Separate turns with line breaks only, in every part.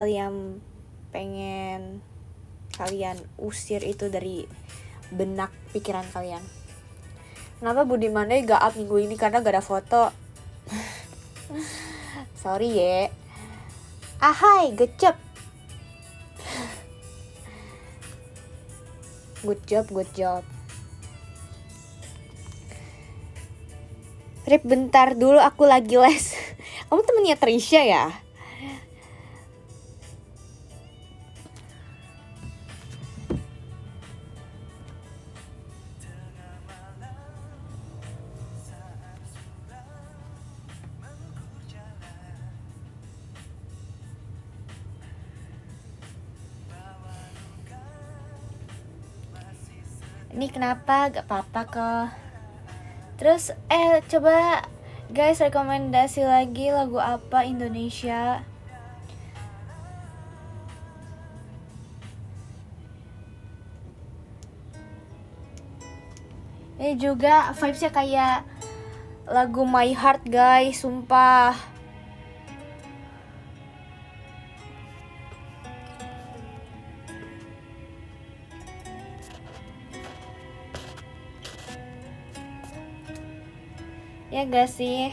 Kalian pengen kalian usir itu dari benak pikiran kalian. Kenapa Budi Mandai gak up minggu ini? Karena gak ada foto. Sorry ya. Ahai, good job. Good job. Rip, bentar dulu, aku lagi les. Kamu temennya Trisha ya? Ini kenapa? Gak apa-apa kok. Terus coba guys rekomendasi lagi lagu apa Indonesia. Ini juga vibesnya kayak lagu My Heart guys, sumpah. Ya gak sih?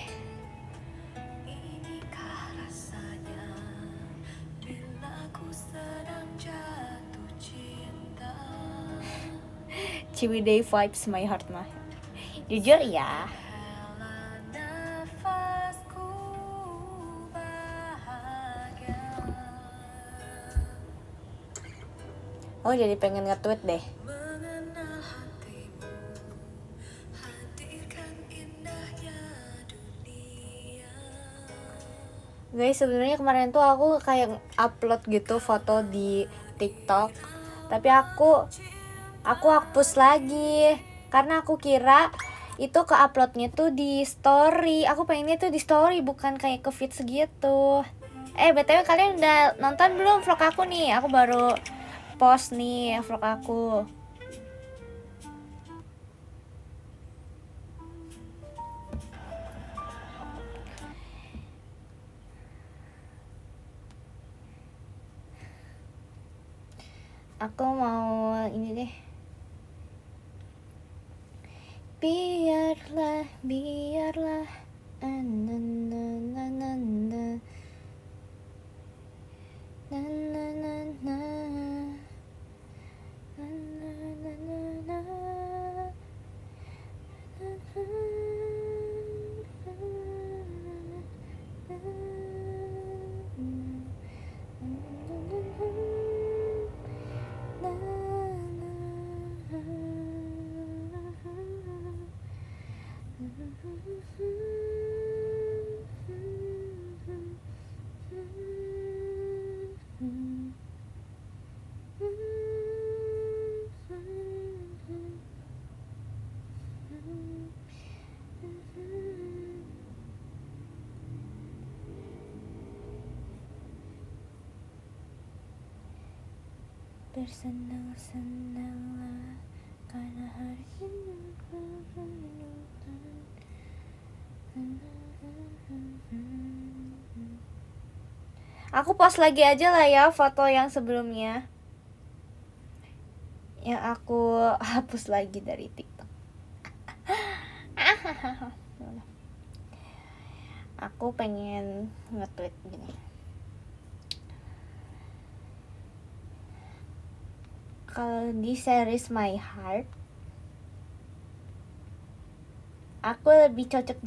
Ciwidey vibes My Heart mah. Jujur ya. Oh jadi pengen nge-tweet deh. Guys, sebenarnya kemarin tuh aku kayak upload gitu foto di TikTok, tapi aku hapus lagi karena aku kira itu ke uploadnya tuh di story. Aku pengennya tuh di story, bukan kayak ke feed segitu. BTW kalian udah nonton belum vlog aku nih? Aku baru post nih vlog aku. Aku mau ini deh. Biarlah bersenang-senanglah karena hari ini aku post lagi aja lah ya foto yang sebelumnya, yang aku hapus lagi dari TikTok. Aku pengen nge-tweet gini. Kalau di series My Heart, aku lebih cocok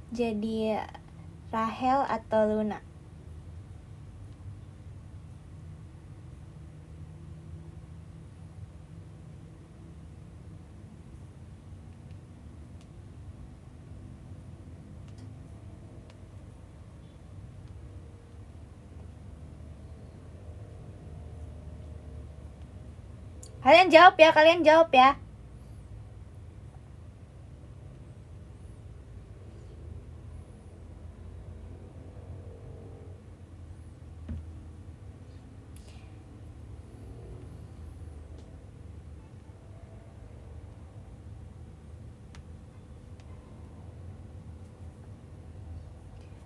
jadi Rahel atau Luna. Kalian jawab ya.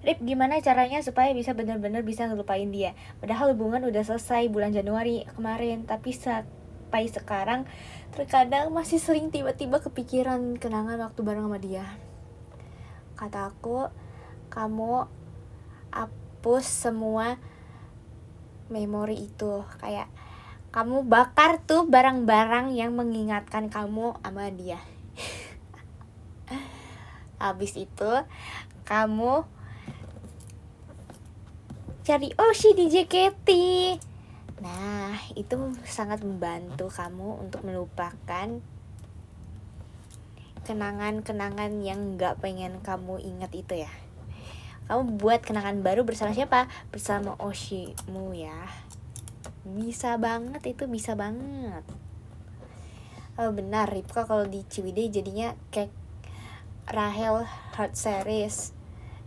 Rip, gimana caranya supaya bisa benar-benar bisa ngelupain dia? Padahal hubungan udah selesai bulan Januari kemarin, tapi sampai sekarang terkadang masih sering tiba-tiba kepikiran kenangan waktu bareng sama dia. Kata aku, kamu hapus semua memori itu, kayak kamu bakar tuh barang-barang yang mengingatkan kamu sama dia. Habis itu kamu cari Oshi di JKT. Nah, itu sangat membantu kamu untuk melupakan kenangan-kenangan yang gak pengen kamu ingat itu ya. Kamu buat kenangan baru bersama siapa? Bersama Oshimu ya. Bisa banget, itu bisa banget. Oh benar, Ripka kalau di Ciwidey jadinya kayak Rahel Heart Series.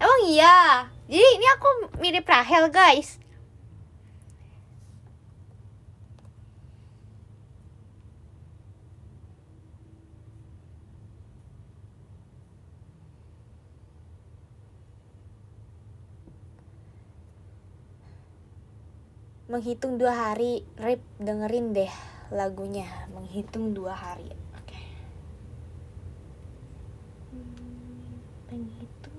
Emang iya? Jadi ini aku mirip Rahel guys. Menghitung 2 hari, Rip dengerin deh lagunya. Menghitung 2 hari. Oke. Menghitung.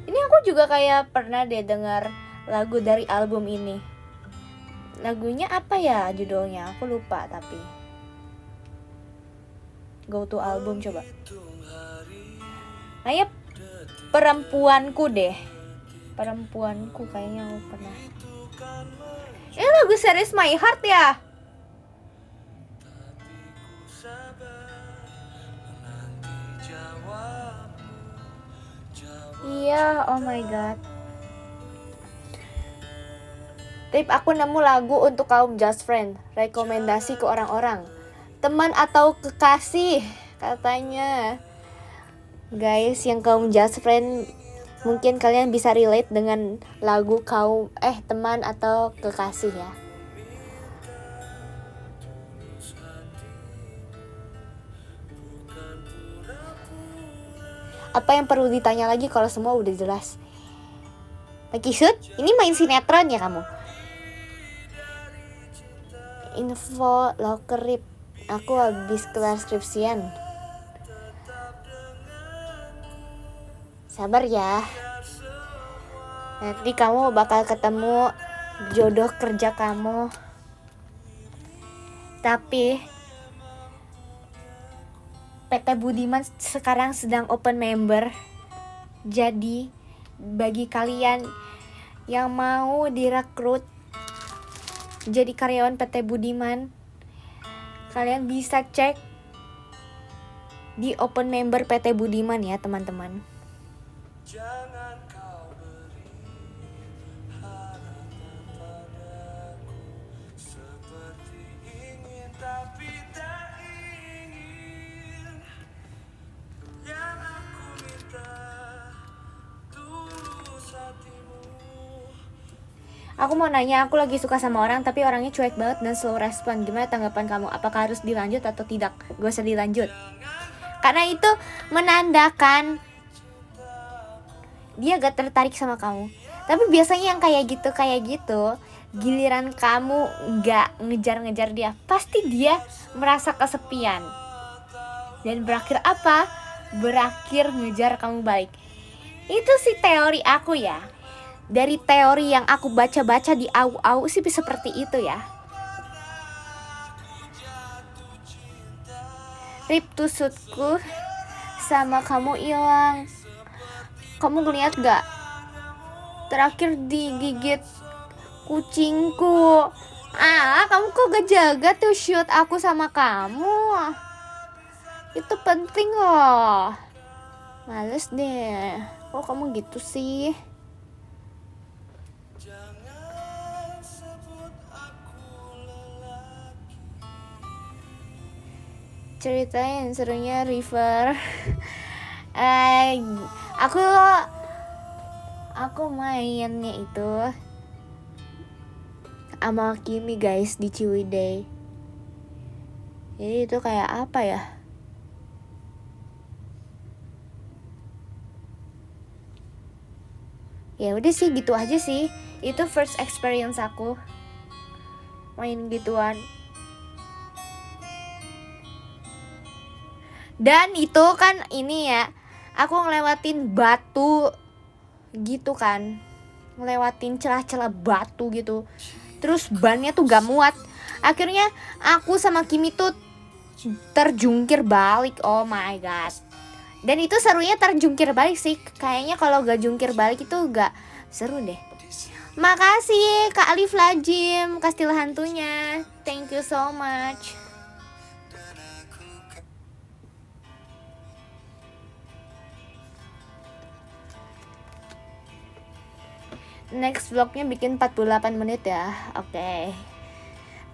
Ini aku juga kayak pernah deh dengar lagu dari album ini. Lagunya apa ya judulnya? Aku lupa tapi. Go to album coba. Kayak perempuanku deh. Perempuanku kayaknya aku pernah. Ini lagu series My Heart ya? Iya, oh my god. Tip, aku nemu lagu untuk kaum just friend. Rekomendasi ke orang-orang. Teman atau kekasih katanya. Guys, yang kaum just friend, mungkin kalian bisa relate dengan lagu kaum teman atau kekasih ya. Apa yang perlu ditanya lagi kalau semua udah jelas? Lagi shoot? Ini main sinetron ya kamu? Info locker Rip. Aku habis kelar skripsian. Sabar ya. Nanti kamu bakal ketemu jodoh kerja kamu. Tapi PT Budiman sekarang sedang open member. Jadi bagi kalian yang mau direkrut jadi karyawan PT Budiman, kalian bisa cek di open member PT Budiman ya teman-teman. Jangan kau beri harapan padaku, seperti ingin tapi tak ingin. Yang aku minta tulus hatimu. Aku mau nanya, aku lagi suka sama orang tapi orangnya cuek banget dan slow respon. Gimana tanggapan kamu? Apakah harus dilanjut atau tidak? Gak usah dilanjut. Karena itu menandakan dia gak tertarik sama kamu. Tapi biasanya yang kayak gitu, giliran kamu gak ngejar-ngejar dia, pasti dia merasa kesepian. Dan berakhir apa? Berakhir ngejar kamu balik. Itu sih teori aku ya. Dari teori yang aku baca-baca di au-au sih seperti itu ya. Rip, tusutku sama kamu hilang. Kamu ngeliat gak? Terakhir digigit kucingku. Kamu kok gak jaga tuh shoot aku sama kamu? Itu penting loh. Males deh. Kok kamu gitu sih? Ceritain serunya River. Aku mainnya itu sama Kimi guys di Ciwidey. Jadi itu kayak apa ya? Ya udah sih gitu aja sih. Itu first experience aku main gituan. Dan itu kan ini ya, aku ngelewatin batu gitu kan, ngelewatin celah-celah batu gitu. Terus bannya tuh gak muat. Akhirnya aku sama Kimi tuh terjungkir balik. Oh my god. Dan itu serunya terjungkir balik sih. Kayaknya kalau gak jungkir balik itu gak seru deh. Makasih Kak Alif Lajim, kastil hantunya. Thank you so much. Next vlognya bikin 48 menit ya. Oke.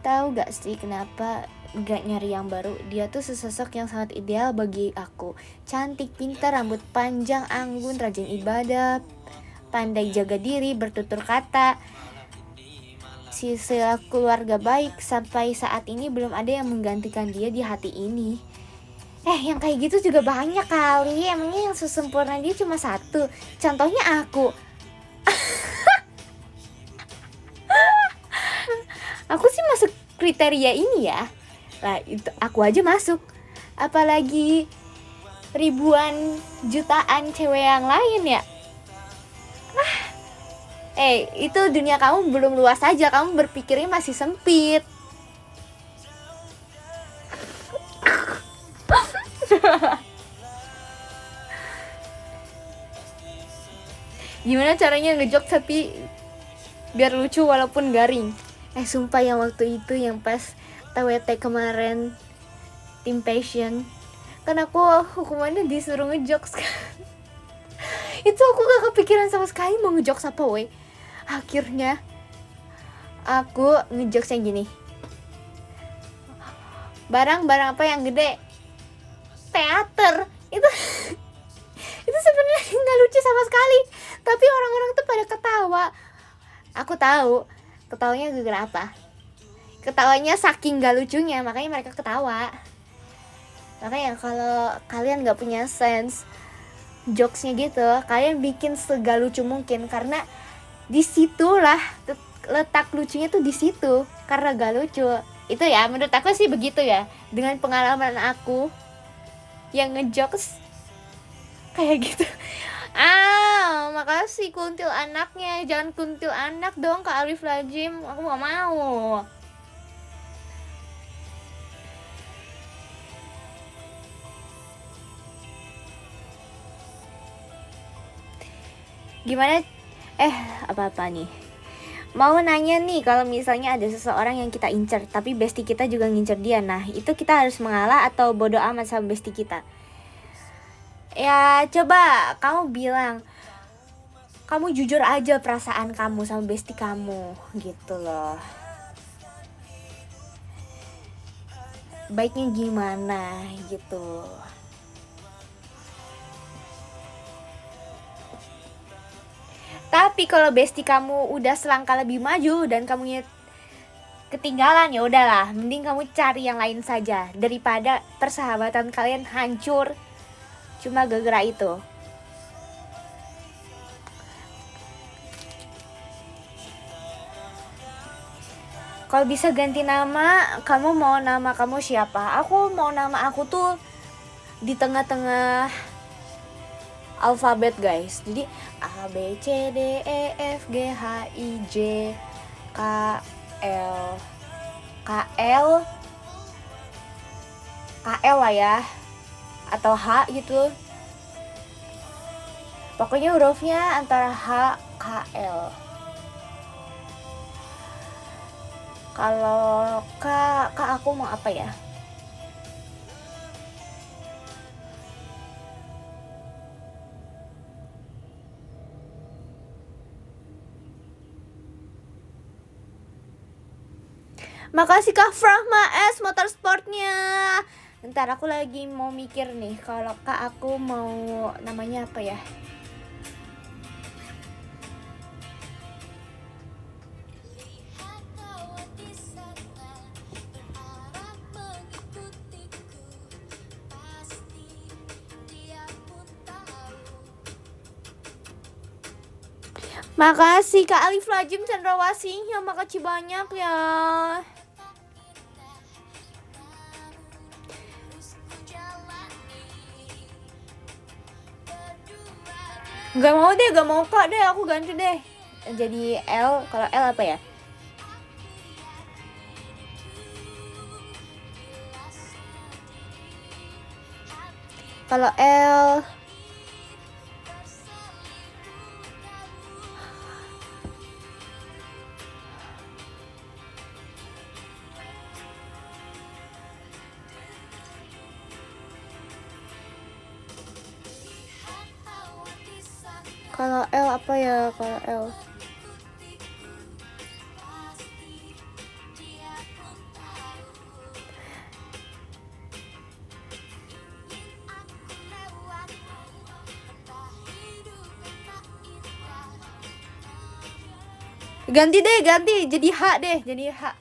Tahu gak sih kenapa gak nyari yang baru? Dia tuh sesosok yang sangat ideal bagi aku. Cantik, pintar, rambut panjang, anggun, rajin ibadah, pandai jaga diri, bertutur kata, sisa keluarga baik. Sampai saat ini belum ada yang menggantikan dia di hati ini. Yang kayak gitu juga banyak kali. Emangnya yang sesempurna dia cuma satu? Contohnya aku. Aku sih masuk kriteria ini ya. Lah itu aku aja masuk. Apalagi ribuan jutaan cewek yang lain ya. Itu dunia kamu belum luas aja. Kamu berpikirnya masih sempit. Gimana caranya ngejok tapi biar lucu walaupun garing? Sumpah yang waktu itu yang pas TWT kemarin Team Passion, kan aku hukumannya disuruh ngejokes kan. Itu aku gak kepikiran sama sekali mau ngejokes apa weh. Akhirnya aku ngejokesnya gini. Barang-barang apa yang gede? Teater. Itu sebenarnya nggak lucu sama sekali, tapi orang-orang tuh pada ketawa. Aku tahu ketawanya gara-gara apa. Ketawanya saking gak lucunya, makanya mereka ketawa. Makanya kalau kalian gak punya sense jokesnya gitu, kalian bikin segala lucu mungkin, karena disitulah letak lucunya tuh di situ, karena gak lucu. Itu ya menurut aku sih begitu ya, dengan pengalaman aku yang ngejokes kayak gitu. Makasih kuntil anaknya. Jangan kuntil anak dong Kak Alif Lajim. Aku gak mau. Gimana? Apa-apa nih? Mau nanya nih, kalau misalnya ada seseorang yang kita incer tapi bestie kita juga ngincer dia, nah itu kita harus mengalah atau bodo amat sama bestie kita? Ya coba kamu bilang, kamu jujur aja perasaan kamu sama bestie kamu gitu loh. Baiknya gimana gitu. Tapi kalau bestie kamu udah selangkah lebih maju dan kamunya ketinggalan, ya udahlah, mending kamu cari yang lain saja daripada persahabatan kalian hancur cuma gara-gara itu. Kalau bisa ganti nama, kamu mau nama kamu siapa? Aku mau nama aku tuh di tengah-tengah alfabet guys. Jadi A B C D E F G H I J K L lah ya, atau H gitu. Pokoknya hurufnya antara H K L. Kalau K aku mau apa ya? Makasih Kak Frahma S Motorsportnya. Ntar aku lagi mau mikir nih, kalau Kak aku mau namanya apa ya? Makasih Kak Alif Lajim Cendrawasihnya, makasih banyak ya. Gak mau deh, gak mau Kak deh, aku ganti deh jadi L. Kalau L apa ya? Kalau L apa ya? Kalau L ganti deh, ganti jadi H deh, jadi H.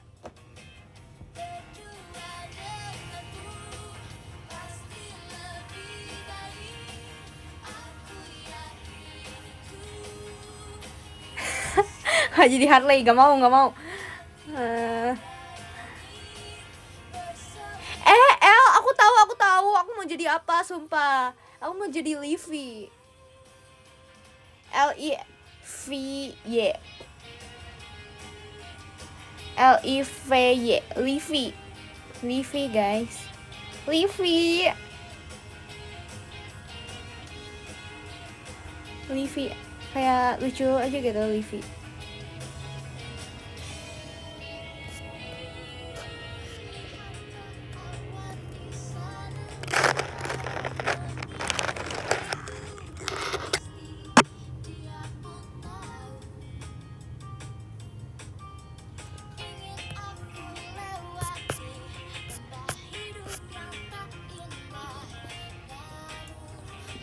Jadi Harley, gak mau. L, aku tahu, aku mau jadi apa, sumpah. Aku mau jadi Livy. Livy. Livy. Livy guys. Livy kayak lucu aja gitu, Livy.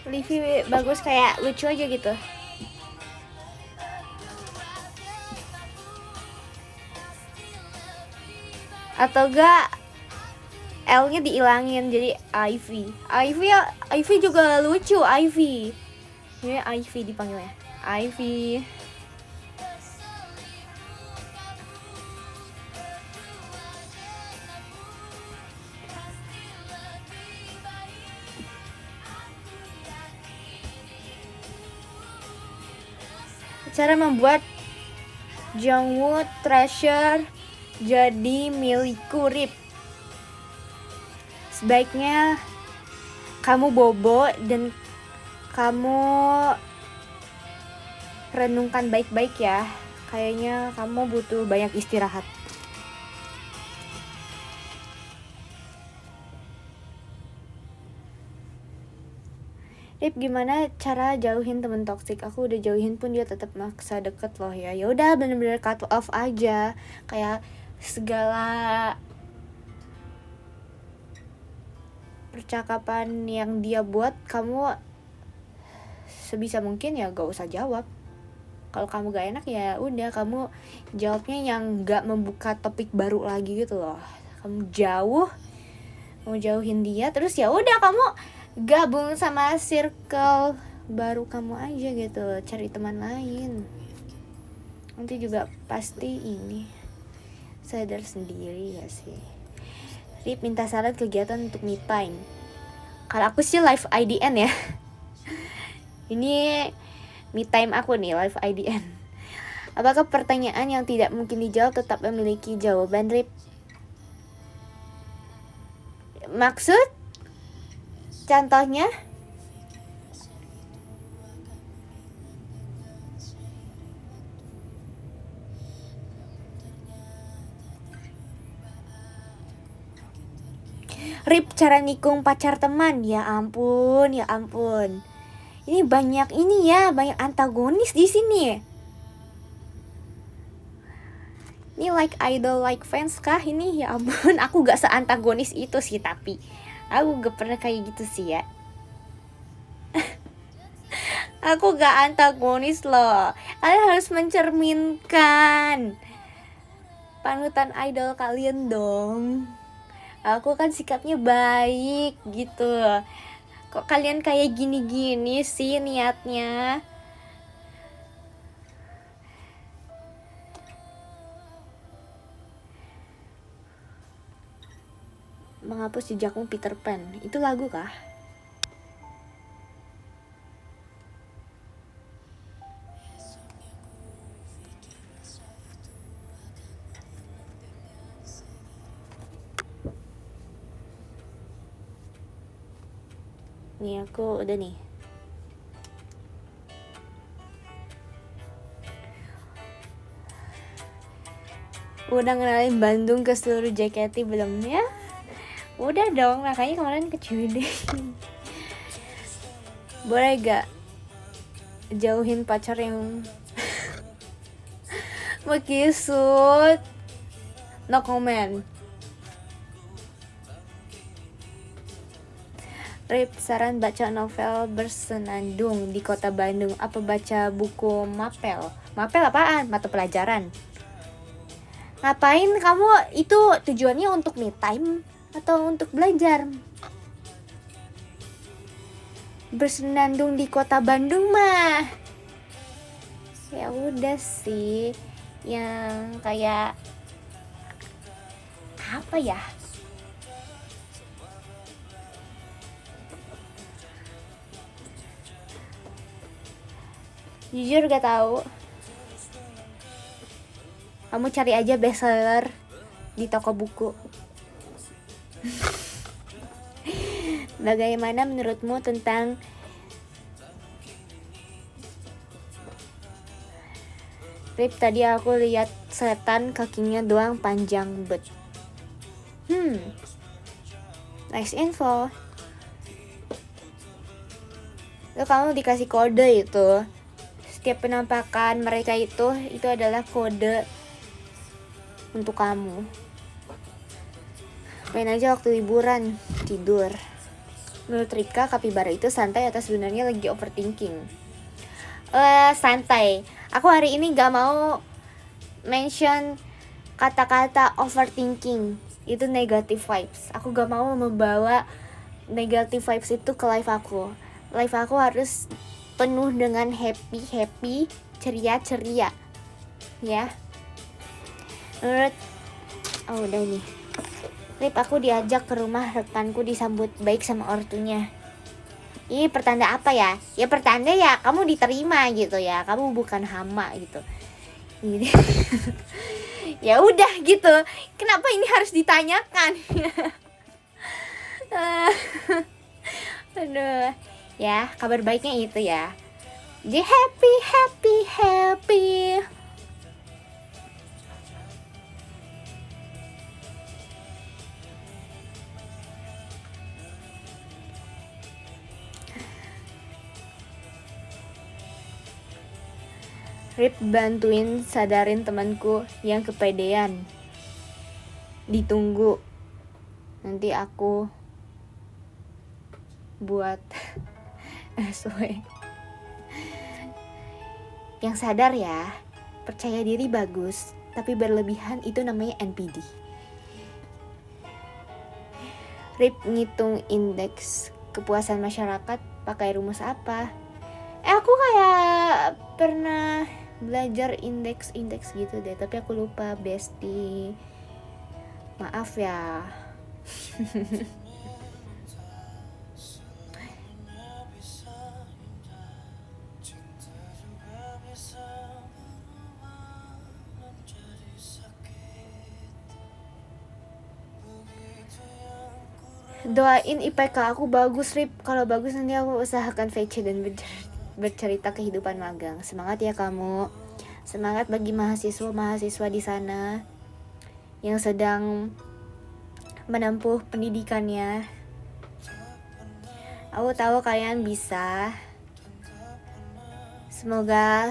Livy bagus, kayak lucu aja gitu. Atau enggak L-nya diilangin jadi Ivy. Ivy juga lucu, Ivy. Ini Ivy dipanggilnya. Ivy. Cara membuat Jungwoo Treasure jadi milikku, Rip. Sebaiknya kamu bobo dan kamu renungkan baik-baik ya. Kayaknya kamu butuh banyak istirahat. Rip, gimana cara jauhin temen toksik? Aku udah jauhin pun dia tetap maksa deket loh ya. Ya udah, bener-bener cut off aja. Kayak segala percakapan yang dia buat, kamu sebisa mungkin ya gak usah jawab. Kalau kamu gak enak ya udah, kamu jawabnya yang gak membuka topik baru lagi gitu loh. Kamu jauhin dia, terus ya udah kamu gabung sama circle baru kamu aja gitu, cari teman lain. Nanti juga pasti ini sadar sendiri ya sih. Rip minta saran kegiatan untuk me time. Kalau aku sih live IDN ya. Ini me time aku nih, live IDN. Apakah pertanyaan yang tidak mungkin dijawab tetap memiliki jawaban, Rip? Maksud? Contohnya? Rip, cara nikung pacar teman. Ya ampun. Ini banyak antagonis di sini. Ini like idol, like fans kah ini? Ya ampun, aku gak seantagonis itu sih, tapi aku gak pernah kayak gitu sih ya. Aku gak antagonis loh. Kalian harus mencerminkan panutan idol kalian dong. Aku kan sikapnya baik gitu. Kok kalian kayak gini-gini sih niatnya? menghapus jejakmu Peter Pan. Itu lagu kah? Nih aku udah nih. Udah ngenalin Bandung ke seluruh JKT belum ya? Udah dong, makanya kemarin ke Ciwidey. Boleh gak jauhin pacar yang makisut? No comment. Rip, saran baca novel bersenandung di kota Bandung. Apa baca buku mapel? Mapel apaan? Mata pelajaran. Ngapain kamu? Itu tujuannya untuk me time atau untuk belajar? Bersenandung di kota Bandung mah ya udah sih, yang kayak apa ya, jujur gak tahu. Kamu cari aja bestseller di toko buku. Bagaimana menurutmu tentang Rip, tadi aku lihat setan kakinya doang panjang bet. Nice info. Lalu kamu dikasih kode itu. Setiap penampakan mereka itu adalah kode untuk kamu. Main aja waktu liburan, tidur. Menurut Ripka, kapibara itu santai atau sebenarnya lagi overthinking? Santai. Aku hari ini gak mau mention kata-kata overthinking. Itu negative vibes. Aku gak mau membawa negative vibes itu ke live aku. Live aku harus penuh dengan happy, ceria. Ya. Menurut udah nih. Rip, aku diajak ke rumah rekanku, disambut baik sama ortunya. Ini pertanda apa ya? Ya pertanda ya kamu diterima gitu ya. Kamu bukan hama gitu. Ini ya udah gitu. Kenapa ini harus ditanyakan? Aduh. Ya, kabar baiknya itu ya. Jadi happy. Rip, bantuin sadarin temanku yang kepedean. Ditunggu. Nanti aku buat SW. Yang sadar ya, percaya diri bagus, tapi berlebihan itu namanya NPD. Rip, ngitung indeks kepuasan masyarakat pakai rumus apa? Aku kayak pernah belajar indeks gitu deh, tapi aku lupa bestie. Maaf ya. Doain IPK aku bagus, Rip. Kalau bagus nanti aku usahakan VC dan bercerita kehidupan magang. Semangat ya kamu. Semangat bagi mahasiswa di sana yang sedang menempuh pendidikannya. Aku tahu kalian bisa. Semoga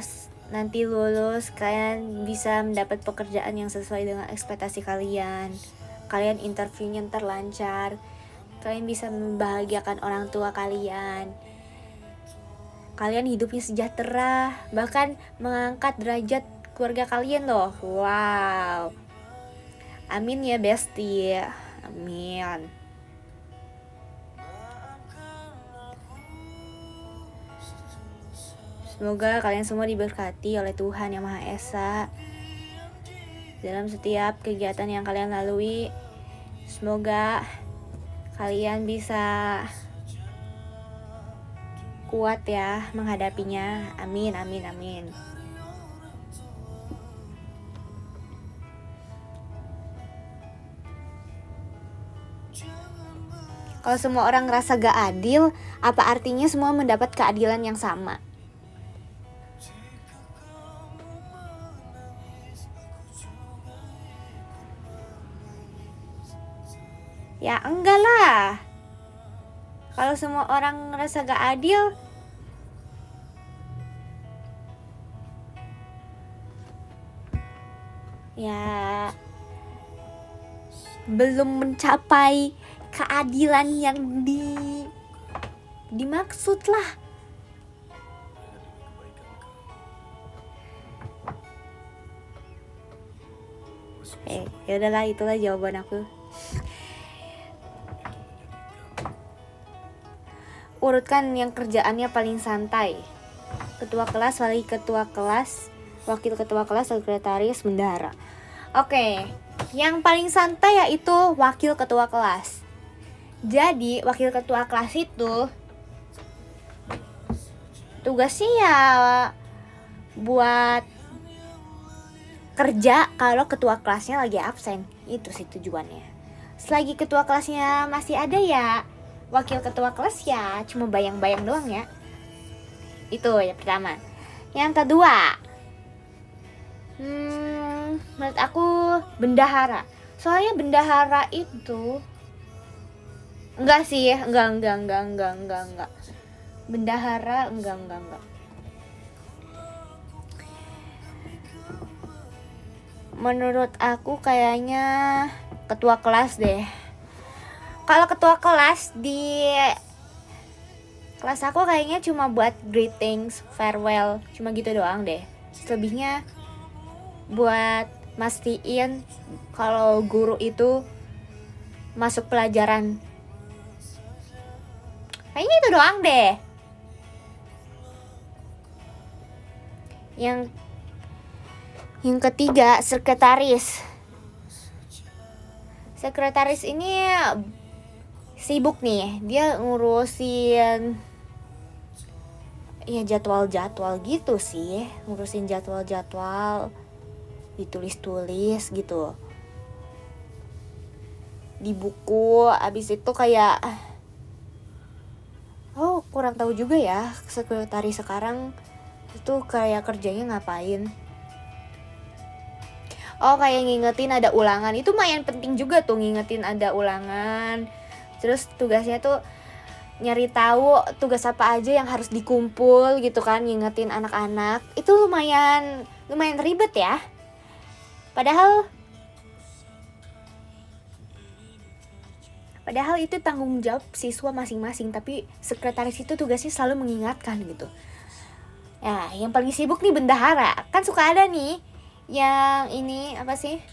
nanti lulus kalian bisa mendapat pekerjaan yang sesuai dengan ekspektasi kalian. Kalian interviewnya terlancar. Kalian bisa membahagiakan orang tua kalian. Kalian hidupnya sejahtera, bahkan mengangkat derajat keluarga kalian loh. Wow. Amin ya bestie. Amin. Semoga kalian semua diberkati oleh Tuhan Yang Maha Esa dalam setiap kegiatan yang kalian lalui. Semoga kalian bisa kuat ya menghadapinya. Amin, amin, amin. Kalau semua orang ngerasa gak adil, apa artinya semua mendapat keadilan yang sama? Ya enggak lah. Kalau semua orang ngerasa gak adil, ya belum mencapai keadilan yang dimaksud lah. Ya udahlah, itulah jawaban aku. Urutkan yang kerjaannya paling santai. Ketua kelas, wakil ketua kelas, wakil ketua kelas, sekretaris, bendahara. Oke, yang paling santai yaitu wakil ketua kelas. Jadi wakil ketua kelas itu tugasnya ya buat kerja kalau ketua kelasnya lagi absen. Itu sih tujuannya. Selagi ketua kelasnya masih ada ya wakil ketua kelas ya cuma bayang-bayang doang ya. Itu yang pertama. Yang kedua, menurut aku bendahara. Soalnya bendahara itu enggak sih, enggak. Bendahara enggak. Menurut aku kayaknya ketua kelas deh. Kalau ketua kelas di kelas aku kayaknya cuma buat greetings, farewell, cuma gitu doang deh. Selebihnya buat mastiin kalau guru itu masuk pelajaran. Kayaknya itu doang deh. Yang ketiga, sekretaris. Sekretaris ini sibuk nih, dia ngurusin ya jadwal-jadwal gitu sih, ngurusin jadwal-jadwal, ditulis-tulis gitu di buku. Abis itu kayak kurang tahu juga ya sekretaris sekarang itu kayak kerjanya ngapain. Kayak ngingetin ada ulangan. Itu lumayan penting juga tuh, ngingetin ada ulangan. Terus tugasnya tuh nyari tahu tugas apa aja yang harus dikumpul gitu kan, ngingetin anak-anak. Itu lumayan ribet ya. Padahal itu tanggung jawab siswa masing-masing, tapi sekretaris itu tugasnya selalu mengingatkan gitu. Ya, yang paling sibuk nih bendahara. Kan suka ada nih yang ini apa sih?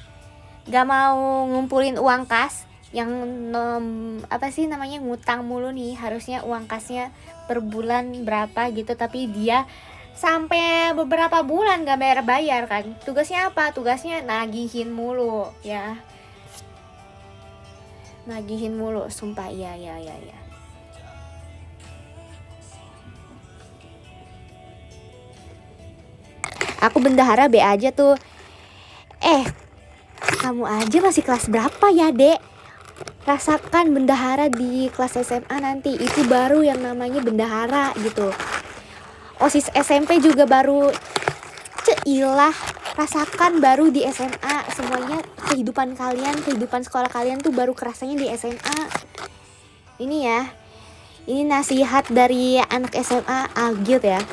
Gak mau ngumpulin uang kas, yang ngutang mulu nih. Harusnya uang kasnya per bulan berapa gitu, tapi dia sampai beberapa bulan gak bayar kan. Tugasnya apa? Tugasnya nagihin mulu ya. Nagihin mulu, sumpah. Iya. Aku bendahara B aja tuh. Kamu aja masih kelas berapa ya, Dek? Rasakan bendahara di kelas SMA nanti. Itu baru yang namanya bendahara gitu. OSIS SMP juga baru. Ceilah, rasakan baru di SMA. Semuanya kehidupan kalian, kehidupan sekolah kalian tuh baru kerasanya di SMA. Ini ya, ini nasihat dari anak SMA Agil ya.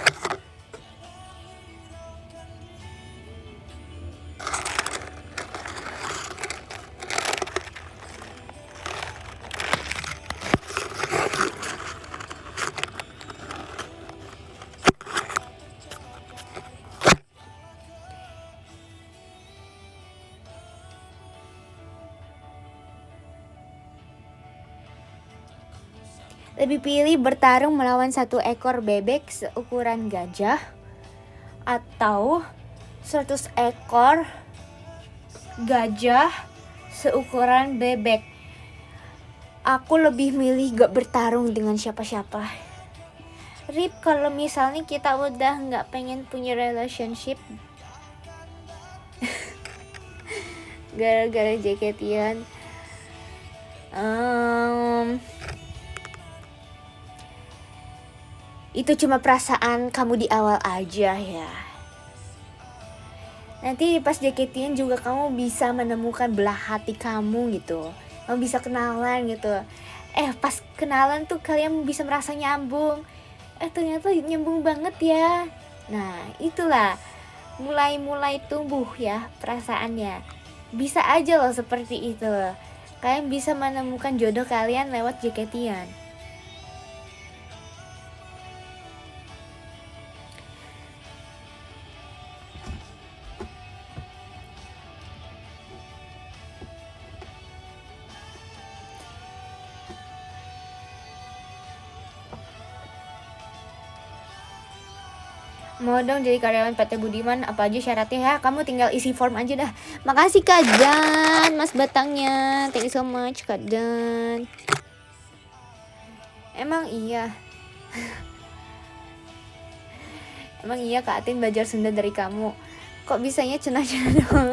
Lebih pilih bertarung melawan satu ekor bebek seukuran gajah atau 100 ekor gajah seukuran bebek. Aku lebih milih gak bertarung dengan siapa-siapa. Rip, kalau misalnya kita udah gak pengen punya relationship gara-gara JKT-an, itu cuma perasaan kamu di awal aja ya. Nanti pas JKT-an juga kamu bisa menemukan belah hati kamu gitu. Kamu bisa kenalan gitu. Pas kenalan tuh kalian bisa merasa nyambung. Ternyata nyambung banget ya. Nah itulah mulai tumbuh ya perasaannya. Bisa aja loh seperti itu. Kalian bisa menemukan jodoh kalian lewat JKT-an. Mau dong jadi karyawan PT Budiman, apa aja syaratnya ya? Kamu tinggal isi form aja dah. Makasih Kak Dan, Mas Batangnya. Thank you so much Kak Dan. Emang iya. Emang iya Kak Atin belajar Sunda dari kamu. Kok bisanya cenah-cenah dong?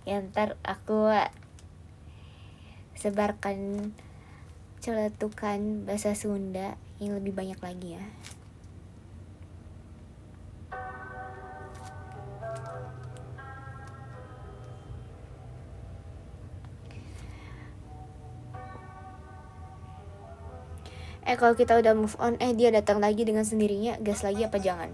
Ya ntar aku sebarkan celetukan bahasa Sunda yang lebih banyak lagi ya. Kalau kita udah move on, dia datang lagi dengan sendirinya, gas lagi apa jangan?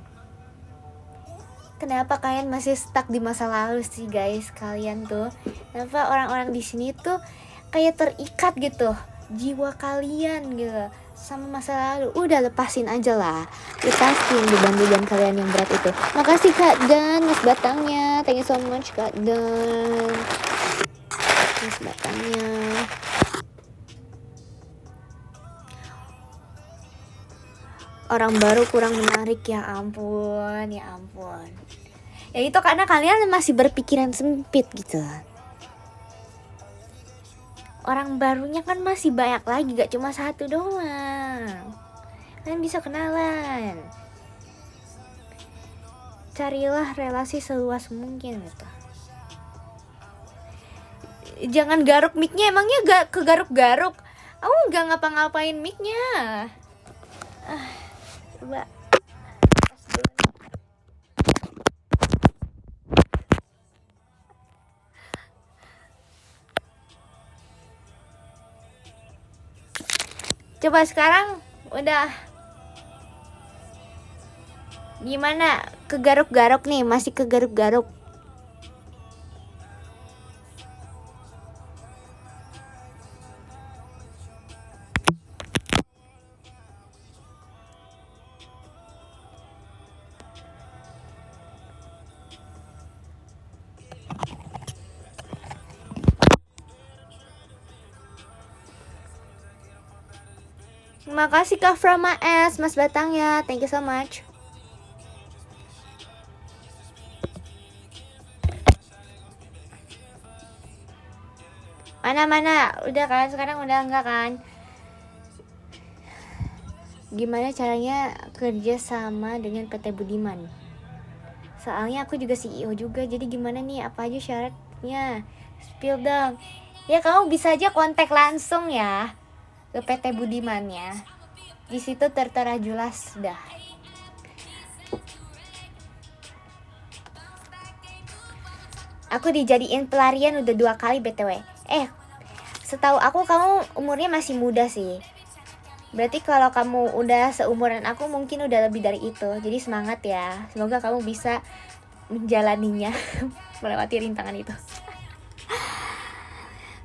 Kenapa kalian masih stuck di masa lalu sih guys? Kalian tuh, kenapa orang-orang di sini tuh kayak terikat gitu, jiwa kalian gitu sama masa lalu? Udah lepasin aja lah, lepasin beban-beban kalian yang berat itu. Makasih Kak Dan, Mas Batangnya, thank you so much Kak Dan, Mas Batangnya. Orang baru kurang menarik, ya ampun, ya ampun. Ya itu karena kalian masih berpikiran sempit gitu. Orang barunya kan masih banyak lagi, gak cuma satu doang. Kalian bisa kenalan. Carilah relasi seluas mungkin gitu. Jangan garuk mic-nya, emangnya gak kegaruk-garuk? Aku gak ngapa-ngapain mic-nya. Coba coba sekarang udah gimana? Kegaruk-garuk nih, masih kegaruk-garuk. Terima kasih Kak Frama S, Mas Batangnya, thank you so much. Mana, udah kan? Sekarang udah enggak kan? Gimana caranya kerja sama dengan PT Budiman? Soalnya aku juga CEO juga, jadi gimana nih? Apa aja syaratnya? Spill dong. Ya kamu bisa aja kontak langsung ya ke PT Budiman ya. Di situ tertera jelas dah. Aku dijadiin pelarian udah 2 kali BTW. Setahu aku kamu umurnya masih muda sih. Berarti kalau kamu udah seumuran aku mungkin udah lebih dari itu. Jadi semangat ya. Semoga kamu bisa menjalaninya, melewati rintangan itu.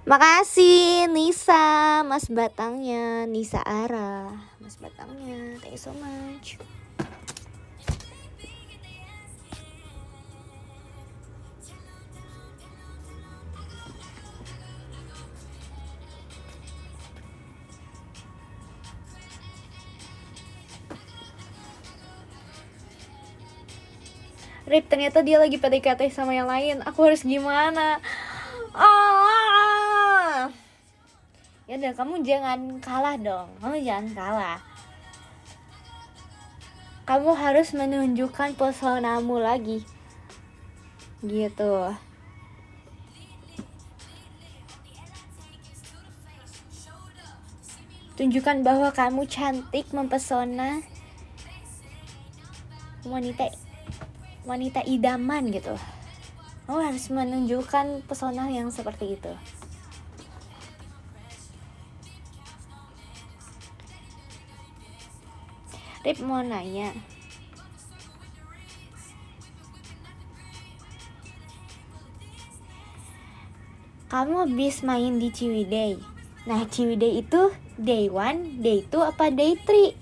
Makasih Nisa, Mas Batangnya, Nisa Ara, Mas Batangnya, thank you so much. Rip, ternyata dia lagi PDKT sama yang lain. Aku harus gimana? Ya udah, kamu jangan kalah dong, kamu jangan kalah. Kamu harus menunjukkan pesonamu lagi, gitu. Tunjukkan bahwa kamu cantik, mempesona, wanita idaman gitu. Kamu harus menunjukkan pesona yang seperti itu. Rip mau nanya, kamu habis main di Ciwidey. Nah, Ciwidey itu day 1, day 2, apa day 3?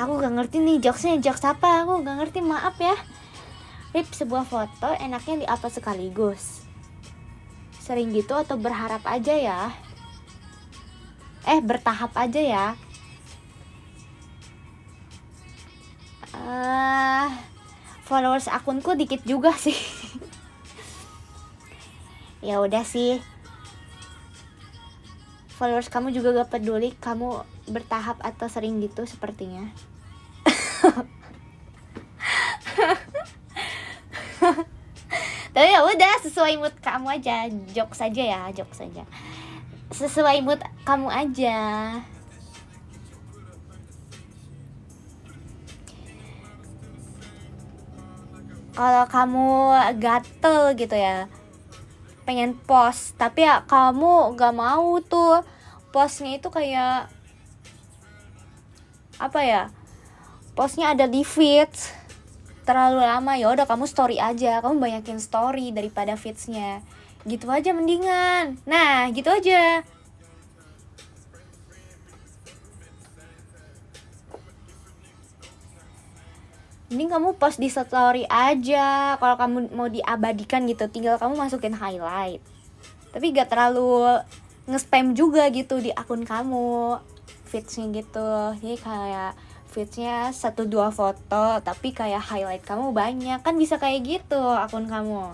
Aku gak ngerti nih jokesnya, jokes apa, aku gak ngerti, maaf ya. Rip, sebuah foto enaknya di-upload sekaligus, sering gitu atau berharap aja ya? Bertahap aja ya. Followers akunku dikit juga sih. Ya udah sih, followers kamu juga gak peduli kamu bertahap atau sering gitu sepertinya. Tapi ya udah, sesuai mood kamu aja, jokes aja ya, jokes aja. Sesuai mood kamu aja. Kalau kamu gatel gitu ya, pengen post, tapi ya kamu gak mau tuh postnya itu kayak apa ya, postnya ada di feeds terlalu lama, ya udah kamu story aja, kamu banyakin story daripada feedsnya, gitu aja mendingan. Nah gitu aja. Mending kamu post di story aja. Kalau kamu mau diabadikan gitu, tinggal kamu masukin highlight, tapi gak terlalu nge-spam juga gitu di akun kamu feedsnya gitu. Jadi kayak feedsnya 1-2 foto, tapi kayak highlight kamu banyak, kan bisa kayak gitu akun kamu.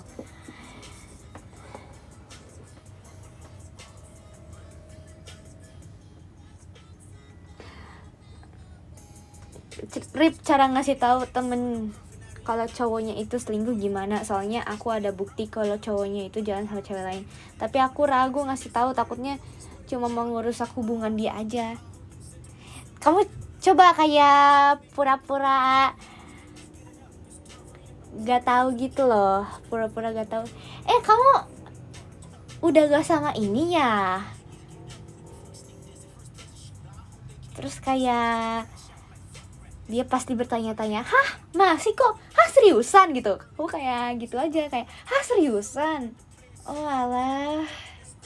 Rip, cara ngasih tahu temen kalau cowoknya itu selingkuh gimana? Soalnya aku ada bukti kalau cowoknya itu jalan sama cewek lain, tapi aku ragu ngasih tahu, takutnya cuma mau ngerusak hubungan dia aja. Kamu coba kayak pura-pura gak tahu gitu loh, pura-pura gak tahu. Kamu udah gak sama ini ya? Terus kayak dia pasti bertanya-tanya, hah masih kok, hah seriusan gitu. Aku kayak gitu aja, kayak hah seriusan, oh alah,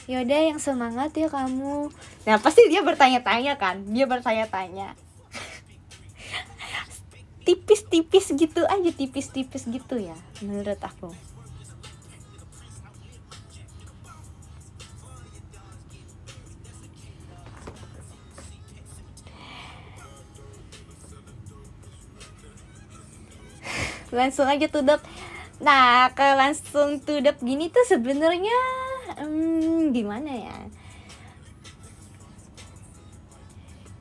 yaudah yang semangat ya kamu. Nah pasti dia bertanya-tanya kan, dia bertanya-tanya. Tipis-tipis gitu aja, tipis-tipis gitu ya menurut aku. Langsung aja tudep. Nah, ke langsung tudep gini tuh sebenarnya gimana ya?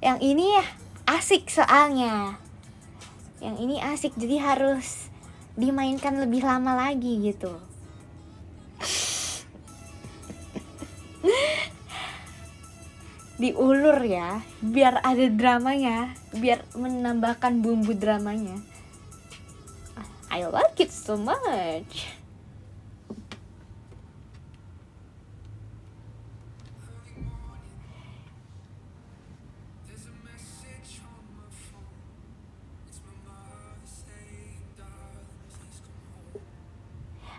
Yang ini ya asik soalnya. Yang ini asik, jadi harus dimainkan lebih lama lagi gitu. Diulur ya, biar ada dramanya, biar menambahkan bumbu dramanya. I like it so much.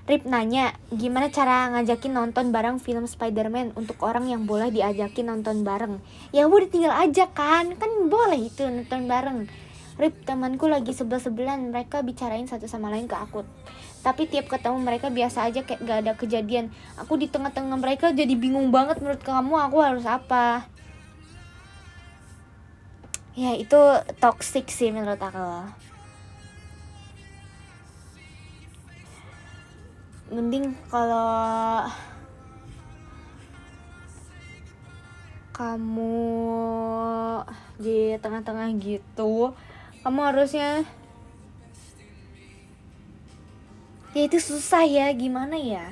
Rip nanya, gimana cara ngajakin nonton bareng film Spider-Man untuk orang yang boleh diajakin nonton bareng? Ya udah tinggal ajak kan boleh itu nonton bareng. Rip, temanku lagi sebel-sebelan, mereka bicarain satu sama lain ke aku. Tapi tiap ketemu mereka biasa aja, kayak gak ada kejadian. Aku di tengah-tengah mereka jadi bingung banget, menurut kamu aku harus apa? Ya itu toxic sih menurut aku. mending kalau kamu di tengah-tengah gitu, kamu harusnya, ya itu susah ya, gimana ya,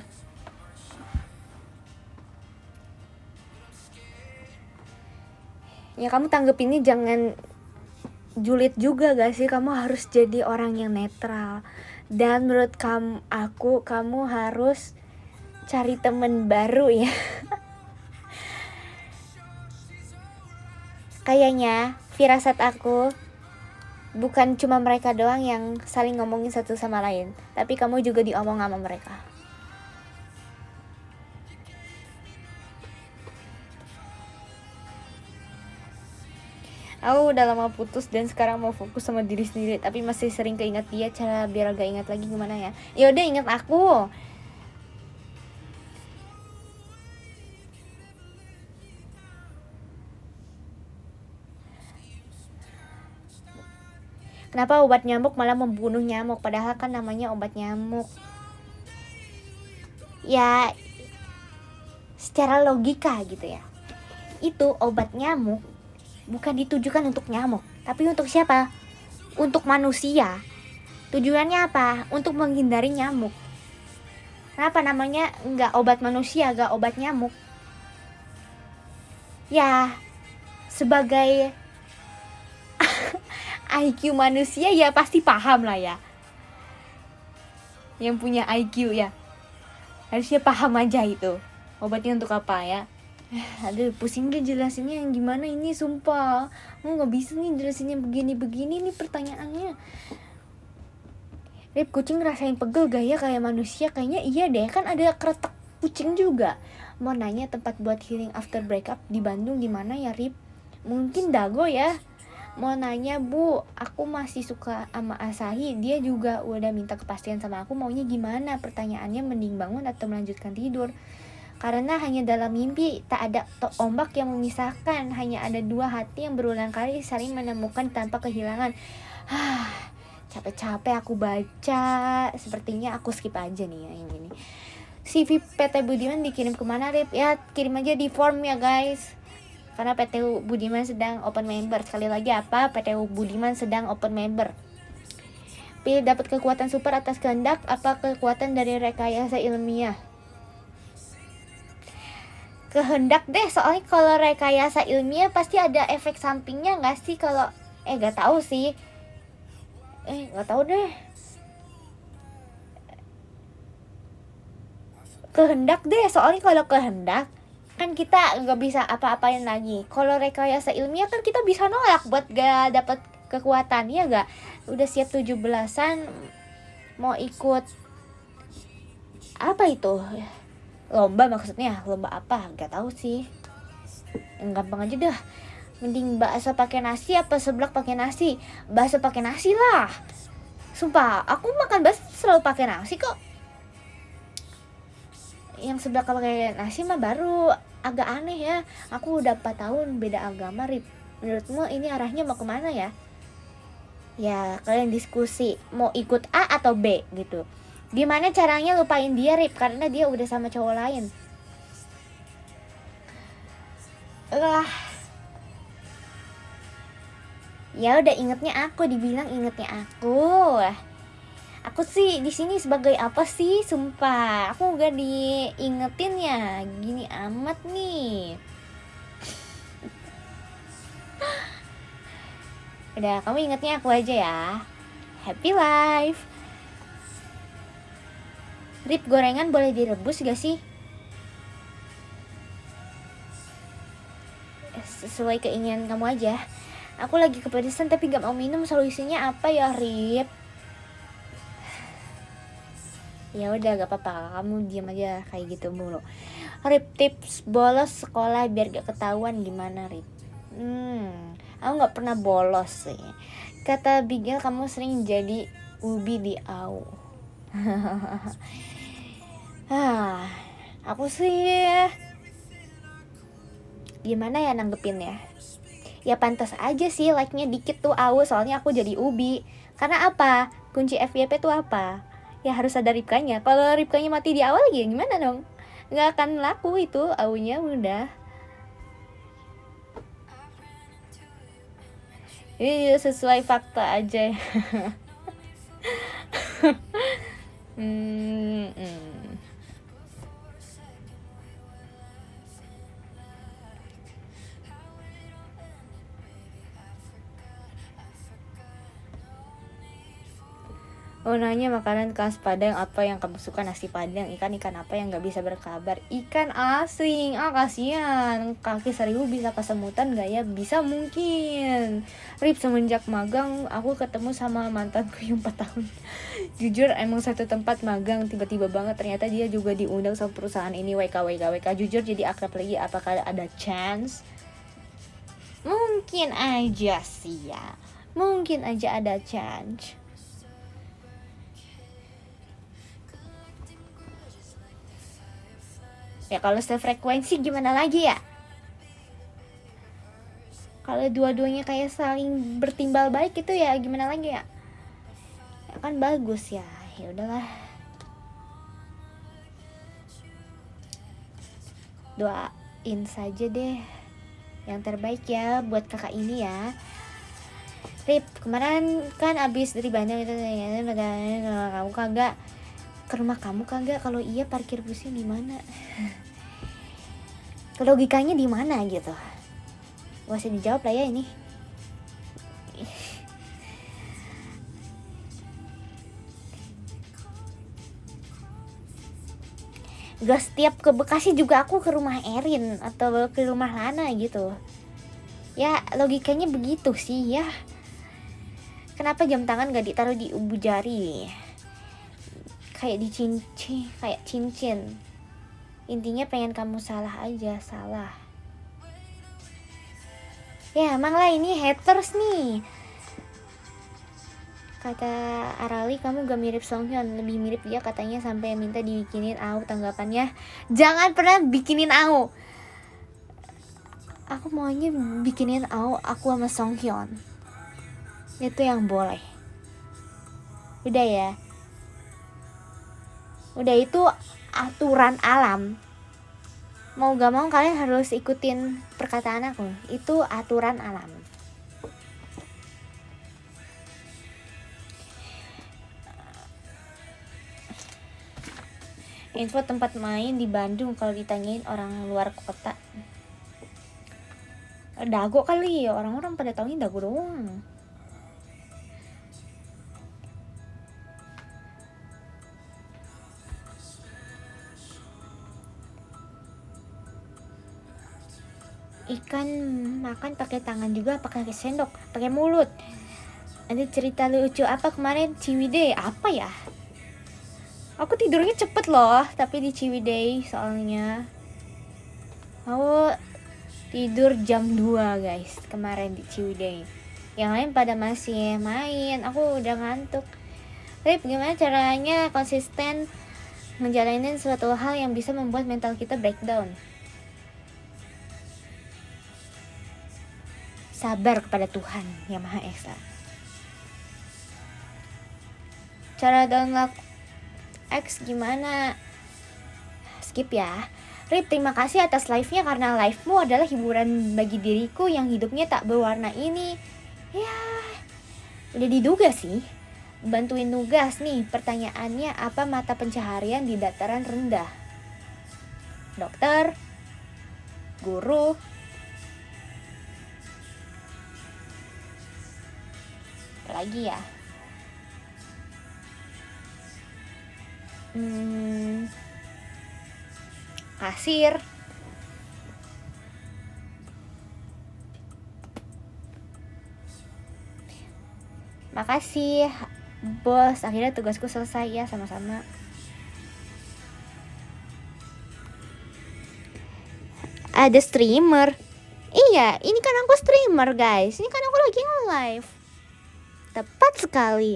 ya kamu tanggepinnya jangan julid juga gak sih, kamu harus jadi orang yang netral. Dan menurut kamu harus cari temen baru ya. Kayaknya firasat aku, bukan cuma mereka doang yang saling ngomongin satu sama lain, tapi kamu juga diomong sama mereka. Aku udah lama putus dan sekarang mau fokus sama diri sendiri, tapi masih sering keinget dia. Cara biar gak ingat lagi gimana ya? Ya udah, ingat aku. Kenapa obat nyamuk malah membunuh nyamuk, padahal kan namanya obat nyamuk? Ya, secara logika gitu ya, itu obat nyamuk bukan ditujukan untuk nyamuk, tapi untuk siapa? Untuk manusia. Tujuannya apa? Untuk menghindari nyamuk. Kenapa namanya nggak obat manusia, nggak obat nyamuk? Ya, sebagai IQ manusia ya pasti paham lah ya. Yang punya IQ ya, harusnya paham aja itu obatnya untuk apa ya. Aduh, pusing deh jelasinnya yang gimana ini, sumpah. Nggak bisa nih jelasinnya begini-begini nih pertanyaannya. Rip, kucing ngerasain pegel gak ya kayak manusia? Kayaknya iya deh, kan ada keretak kucing juga. Mau nanya tempat buat healing after breakup di Bandung gimana ya, Rip? Mungkin Dago ya. Mau nanya, Bu, aku masih suka sama Asahi, dia juga udah minta kepastian sama aku maunya gimana. Pertanyaannya mending bangun atau melanjutkan tidur, karena hanya dalam mimpi tak ada ombak yang memisahkan, hanya ada dua hati yang berulang kali saling menemukan tanpa kehilangan. Capek-capek aku baca, sepertinya aku skip aja nih ya yang ini. CV PT Budiman dikirim kemana, Rip? Ya kirim aja di form ya guys, karena PT Budiman sedang open member. Sekali lagi, apa? PT Budiman sedang open member. Pilih dapat kekuatan super atas kehendak, apa kekuatan dari rekayasa ilmiah? Kehendak deh, soalnya kalau rekayasa ilmiah pasti ada efek sampingnya nggak sih? Kalau nggak tahu sih, nggak tahu deh. Kehendak deh, soalnya kalau kehendak kan kita nggak bisa apa-apain lagi. Kalau rekayasa ilmiah kan kita bisa nolak buat gak dapat kekuatan, ya gak? Udah siap 17-an mau ikut apa itu? Lomba maksudnya, lomba apa? Gak tahu sih. Yang gampang aja dah. Mending bakso pakai nasi apa seblak pakai nasi? Bakso pakai nasi lah. Sumpah, aku makan bakso selalu pakai nasi kok. Yang seblak pakai nasi mah baru agak aneh ya. Aku udah 4 tahun beda agama, Rip. Menurutmu ini arahnya mau kemana ya? Ya kalian diskusi, mau ikut A atau B gitu. Gimana caranya lupain dia, Rip? Karena dia udah sama cowok lain. Ya udah, ingetnya aku, dibilang ingetnya aku. Aku sih di sini sebagai apa sih? Sumpah, aku gak diingetin ya. Gini amat nih. Udah, kamu ingetnya aku aja ya. Happy life. Rip, gorengan boleh direbus gak sih? Sesuai keinginan kamu aja. Aku lagi kepedesan tapi gak mau minum. Solusinya apa ya, Rip? Ya udah, gak apa-apa, kamu diam aja kayak gitu mulu. Rip, tips bolos sekolah biar gak ketahuan gimana, Rip? Aku gak pernah bolos sih. Kata Bigel kamu sering jadi ubi di AU. Aku sih gimana ya nanggepinnya? Ya pantas aja sih like-nya dikit tuh AU, soalnya aku jadi ubi. Karena apa? Kunci FYP tuh apa? Ya harus ada Ripkanya. Kalau Ripkanya mati di awal ya gimana dong? Nggak akan laku itu aunya udah. Ini sesuai fakta aja. hmm, hmm. Oh, nanya makanan khas Padang apa yang kamu suka? Nasi Padang. Ikan apa yang nggak bisa berkabar? Ikan asing. Ah, kasihan. Kaki seribu bisa kesemutan nggak ya? Bisa mungkin. Rip, semenjak magang aku ketemu sama mantanku yang 4 tahun. Jujur emang satu tempat magang, tiba-tiba banget ternyata dia juga diundang sama perusahaan ini. WK. Jujur jadi akrab lagi. Apakah ada chance? Mungkin aja sih ya. Mungkin aja ada chance. Ya kalau sefrekuensi gimana lagi ya? Kalau dua-duanya kayak saling bertimbal baik itu ya gimana lagi ya? Ya kan bagus ya. Ya udahlah. Doain saja deh yang terbaik ya buat kakak ini ya. Rip, kemarin kan abis dari Bandung itu kamu kagak ke rumah kamu kagak? Kalau iya parkir busnya di mana? Logikanya di mana gitu? Gak usah dijawab lah ya ini. Gak setiap ke Bekasi juga aku ke rumah Erin atau ke rumah Lana gitu. Ya logikanya begitu sih ya. Kenapa jam tangan gak ditaruh di ubu jari? Kayak di cincin. Intinya pengen kamu salah aja, salah. Ya emang lah ini haters nih. Kata Arali kamu gak mirip Songhyun, lebih mirip dia katanya sampai minta dibikinin AU. Tanggapannya, jangan pernah bikinin AU. Aku maunya bikinin AU aku sama Songhyun. Itu yang boleh. Udah ya. Udah itu aturan alam. Mau gak mau kalian harus ikutin perkataan aku. Itu aturan alam. Info tempat main di Bandung kalau ditanyain orang luar kota. Dago kali ya, orang-orang pada taunya Dago doang. Ikan makan pakai tangan juga, pakai sendok, pakai mulut. Ada cerita lucu apa kemarin Ciwidey? Apa ya? Aku tidurnya cepet loh, tapi di Ciwidey soalnya. Aku tidur jam 2 guys kemarin di Ciwidey. Yang lain pada masih main, aku udah ngantuk. Tapi bagaimana caranya konsisten ngejalanin suatu hal yang bisa membuat mental kita breakdown? Sabar kepada Tuhan Yang Maha Esa. Cara download X gimana? Skip ya. Rip, terima kasih atas live-nya karena live-mu adalah hiburan bagi diriku yang hidupnya tak berwarna ini. Ya, udah diduga sih. Bantuin nugas nih. Pertanyaannya apa mata pencaharian di dataran rendah? Dokter, guru, apa lagi ya? Kasir. Makasih bos, akhirnya tugasku selesai ya. Sama-sama. Ada streamer. Iya, ini kan aku streamer guys. Ini kan aku lagi nge-live. Tepat sekali.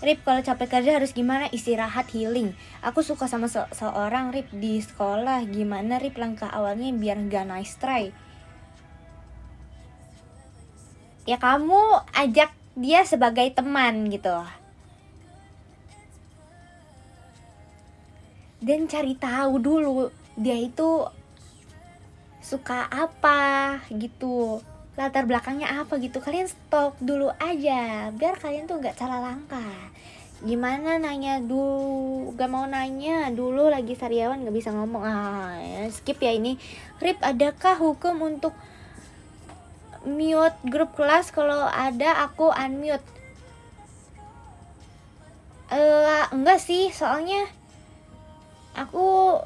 Rip, kalau capek kerja harus gimana? Istirahat, healing. Aku suka sama seorang Rip di sekolah. Gimana Rip langkah awalnya biar gak nice try? Ya kamu ajak dia sebagai teman gitu. Dan cari tahu dulu dia itu suka apa gitu, latar belakangnya apa gitu. Kalian stalk dulu aja biar kalian tuh gak salah langkah. Gimana nanya dulu, gak mau nanya dulu lagi sariawan gak bisa ngomong. Ya, skip ya ini. Rip, adakah hukum untuk mute grup kelas? Kalau ada aku unmute. Enggak sih, soalnya aku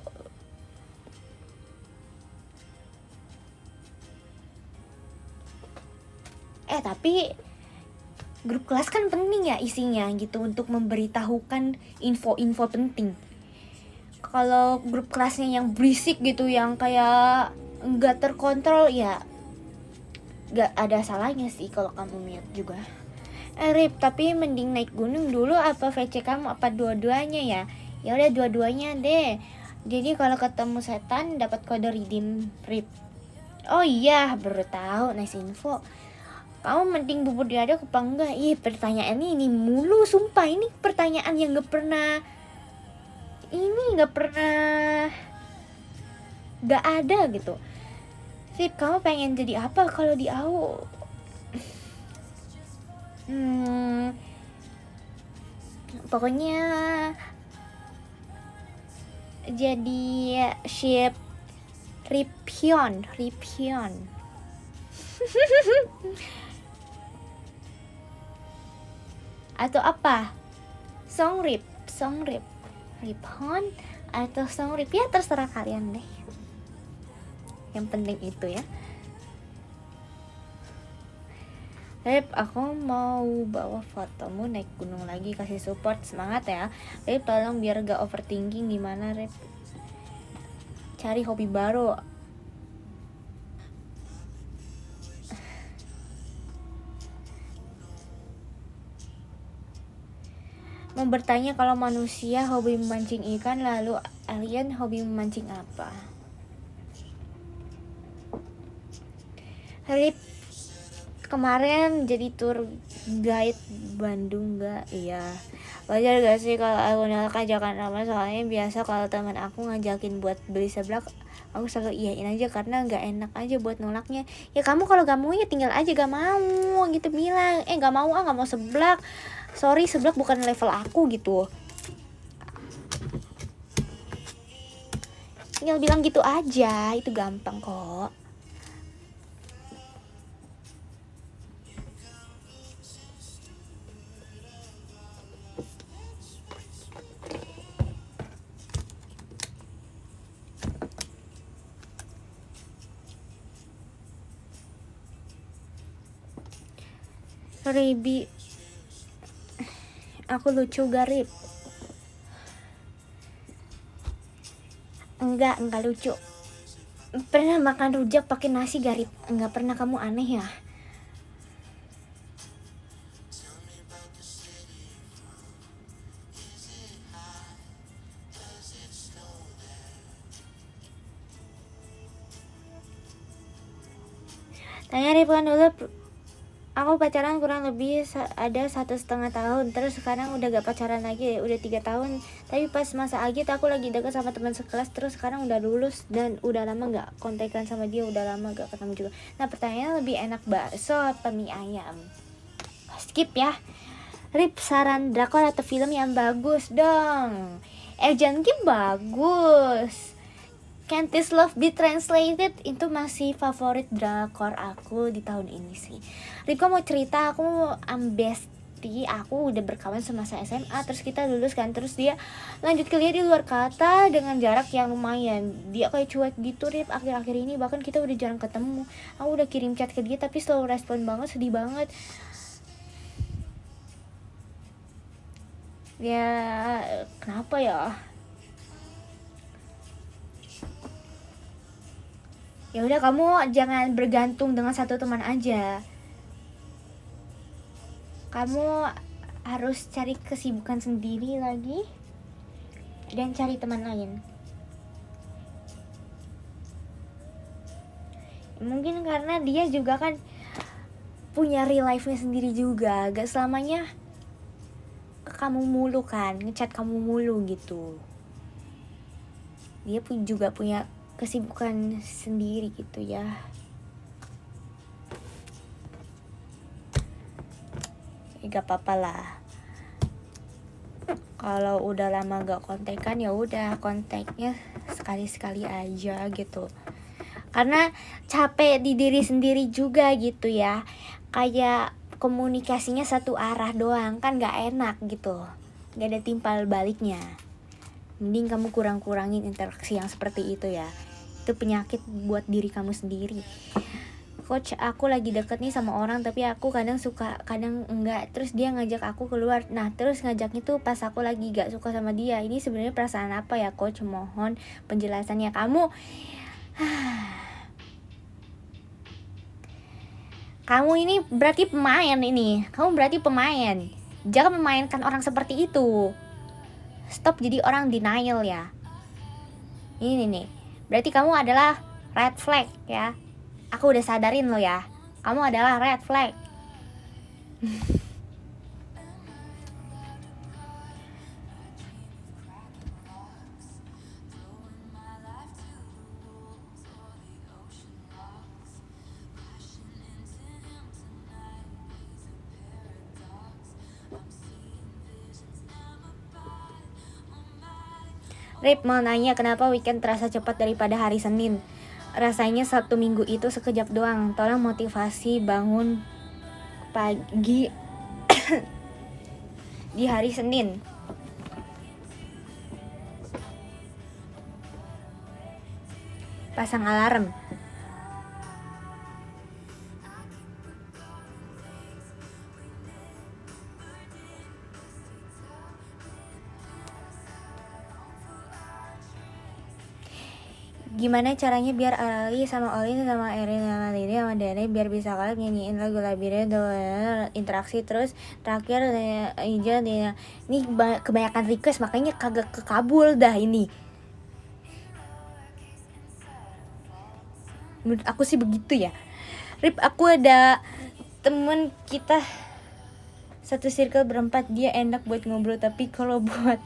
tapi grup kelas kan penting ya isinya gitu, untuk memberitahukan info-info penting. Kalau grup kelasnya yang berisik gitu, yang kayak nggak terkontrol, ya nggak ada salahnya sih kalau kamu mute juga. Rip, tapi mending naik gunung dulu apa VC kamu, apa dua-duanya ya? Ya udah dua-duanya deh. Jadi kalau ketemu setan dapat kode redeem Rip. Oh iya, baru tahu, nice info. Kamu mending bubur diaduk apa enggak? Ih, pertanyaan ini mulu, sumpah. Ini pertanyaan yang gak pernah gak ada gitu. Sip, kamu pengen jadi apa kalau di AU? Pokoknya jadi ship Riphion. Atau apa? Song Rip, Riphon atau Song Rip, ya terserah kalian deh. Yang penting itu ya. Rip, aku mau bawa fotomu naik gunung lagi, kasih support, semangat ya. Rip, tolong biar gak overthinking. Gimana Rip? Cari hobi baru. Mau bertanya, kalau manusia hobi memancing ikan, lalu alien hobi memancing apa? Rip, kemarin jadi tour guide Bandung gak? Iya. Wajar gak sih kalau aku nolak ajakan sama, soalnya biasa kalau teman aku ngajakin buat beli seblak, aku selalu iyain aja karena gak enak aja buat nolaknya. Ya kamu kalau gak mau ya tinggal aja gak mau gitu, bilang gak mau gak mau seblak, sorry seblak bukan level aku gitu. Tinggal bilang gitu aja, itu gampang kok. Ribi, aku lucu garip. Enggak lucu. Pernah makan rujak pakai nasi garip? Enggak pernah, kamu aneh ya. Tanya Rip, kan dulu aku pacaran kurang lebih ada 1,5 tahun, terus sekarang udah gak pacaran lagi, udah 3 tahun. Tapi pas masa agit aku lagi deket sama teman sekelas, terus sekarang udah lulus dan udah lama gak kontekan sama dia, udah lama gak ketemu juga. Nah, pertanyaannya lebih enak bakso atau mie ayam? Skip ya. Rip, saran drakor atau film yang bagus dong. Agent Kim bagus. Can't This Love Be Translated itu masih favorit drakor aku di tahun ini sih. Riko mau cerita, aku bestie, aku udah berkawan semasa SMA, terus kita lulus kan, terus dia lanjut kuliah di luar kota dengan jarak yang lumayan. Dia kayak cuek gitu Rip akhir-akhir ini, bahkan kita udah jarang ketemu. Aku udah kirim chat ke dia tapi selalu respon banget, sedih banget. Ya kenapa ya? Ya udah, kamu jangan bergantung dengan satu teman aja. Kamu harus cari kesibukan sendiri lagi dan cari teman lain. Mungkin karena dia juga kan punya real life-nya sendiri juga, gak selamanya kamu mulu kan, ngechat kamu mulu gitu. Dia pun juga punya kesibukan sendiri gitu ya. Gak apa-apa lah. Kalau udah lama gak kontekan ya udah kontaknya sekali-sekali aja gitu. Karena capek di diri sendiri juga gitu ya. Kayak komunikasinya satu arah doang kan gak enak gitu. Gak ada timpal baliknya. Mending kamu kurang-kurangin interaksi yang seperti itu ya. Itu penyakit buat diri kamu sendiri. Coach, aku lagi deket nih sama orang tapi aku kadang suka, kadang enggak. Terus dia ngajak aku keluar. Nah, terus ngajaknya tuh pas aku lagi gak suka sama dia. Ini sebenarnya perasaan apa ya, Coach? Mohon penjelasannya. Kamu ini berarti pemain ini. Kamu berarti pemain. Jangan memainkan orang seperti itu. Stop jadi orang denial ya. Ini nih. Berarti kamu adalah red flag ya. Aku udah sadarin lo ya. Kamu adalah red flag. Rip, mau nanya kenapa weekend terasa cepat daripada hari Senin? Rasanya Sabtu Minggu itu sekejap doang. Tolong motivasi bangun pagi di hari Senin. Pasang alarm. Gimana caranya biar Ali sama Olin sama Erin sama Lili sama Dere biar bisa collab nyanyiin lagu Labirin interaksi terus terakhir Ija dia ini kebanyakan request makanya kagak kekabul dah ini. Menurut aku sih begitu ya. Rip, aku ada temen kita satu circle berempat, dia enak buat ngobrol tapi kalau buat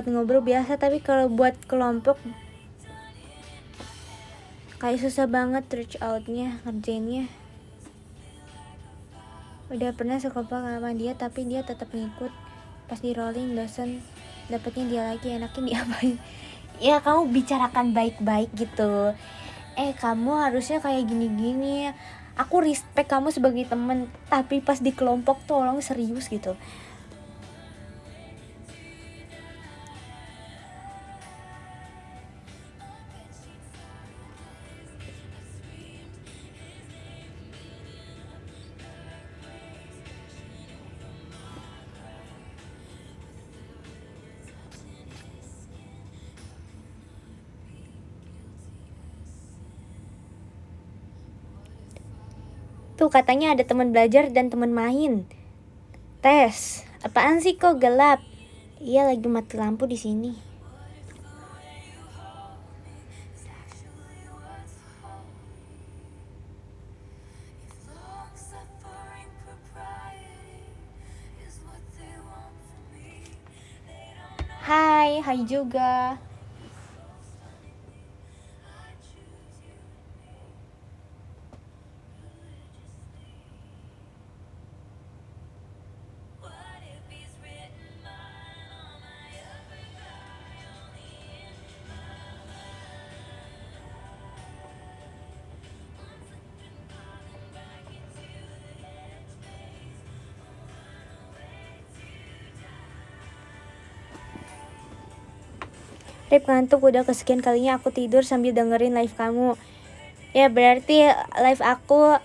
ngobrol biasa, tapi kalau buat kelompok kayak susah banget reach outnya, ngerjainnya. Udah pernah sekelompok sama dia tapi dia tetap ngikut. Pas di rolling dosen dapetnya dia lagi, enaknya diapain? Ya kamu bicarakan baik-baik gitu. Kamu harusnya kayak gini-gini. Aku respect kamu sebagai temen, tapi pas di kelompok tolong serius gitu. Tuh katanya ada teman belajar dan teman main. Tes, apaan sih kok gelap? Iya lagi mati lampu di sini. Hai juga. Rip, ngantuk, udah kesekian kalinya aku tidur sambil dengerin live kamu. Ya berarti live aku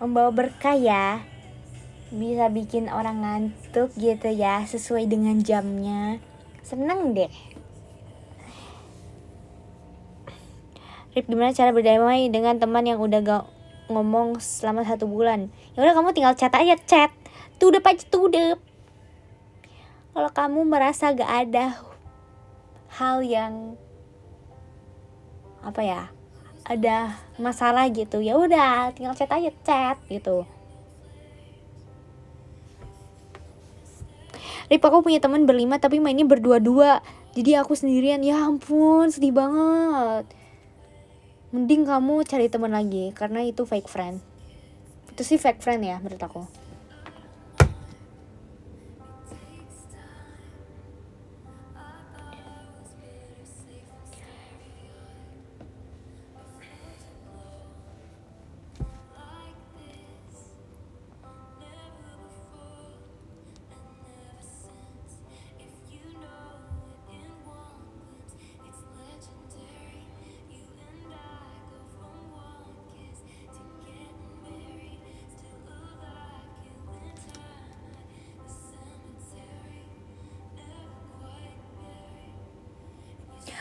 membawa berkah ya. Bisa bikin orang ngantuk gitu ya, sesuai dengan jamnya. Seneng deh. Rip, gimana cara berdamai dengan teman yang udah gak ngomong selama 1 bulan? Ya udah, kamu tinggal chat aja, chat. Tudep aja, tudep. Kalau kamu merasa gak ada hal yang ada masalah gitu, ya udah tinggal chat aja, chat gitu. Rip, aku punya teman berlima tapi mainnya berdua-dua, jadi aku sendirian. Ya ampun, sedih banget. Mending kamu cari teman lagi, karena itu fake friend. Itu sih fake friend ya menurut aku.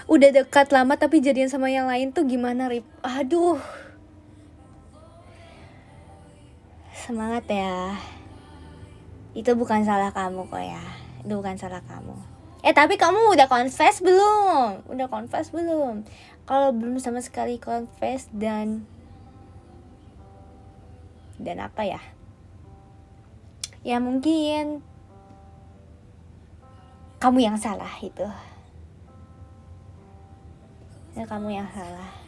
Udah dekat lama tapi jadian sama yang lain tuh gimana, Rip? Aduh. Semangat ya. Itu bukan salah kamu kok ya. Itu bukan salah kamu. Tapi kamu udah confess belum? Udah confess belum? Kalau belum sama sekali confess dan apa ya? Ya mungkin kamu yang salah itu. Ya kamu yang salah.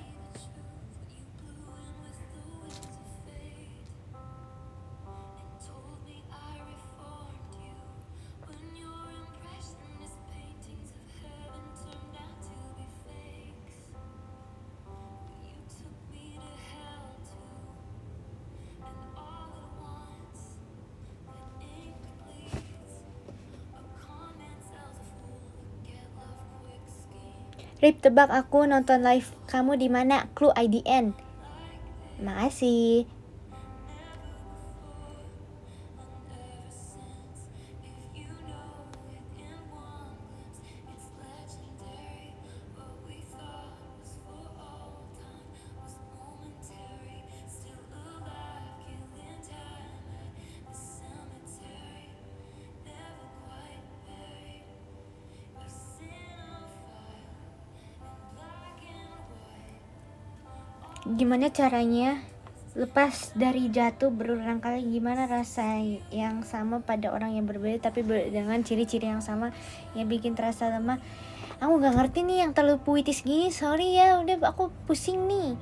Rip, tebak aku nonton live kamu di mana? Clue IDN. Makasih. Gimana caranya lepas dari jatuh berulang kali? Gimana rasa yang sama pada orang yang berbeda tapi dengan ciri-ciri yang sama yang bikin terasa lemah? Aku gak ngerti nih yang terlalu puitis gini, sorry ya, udah aku pusing nih.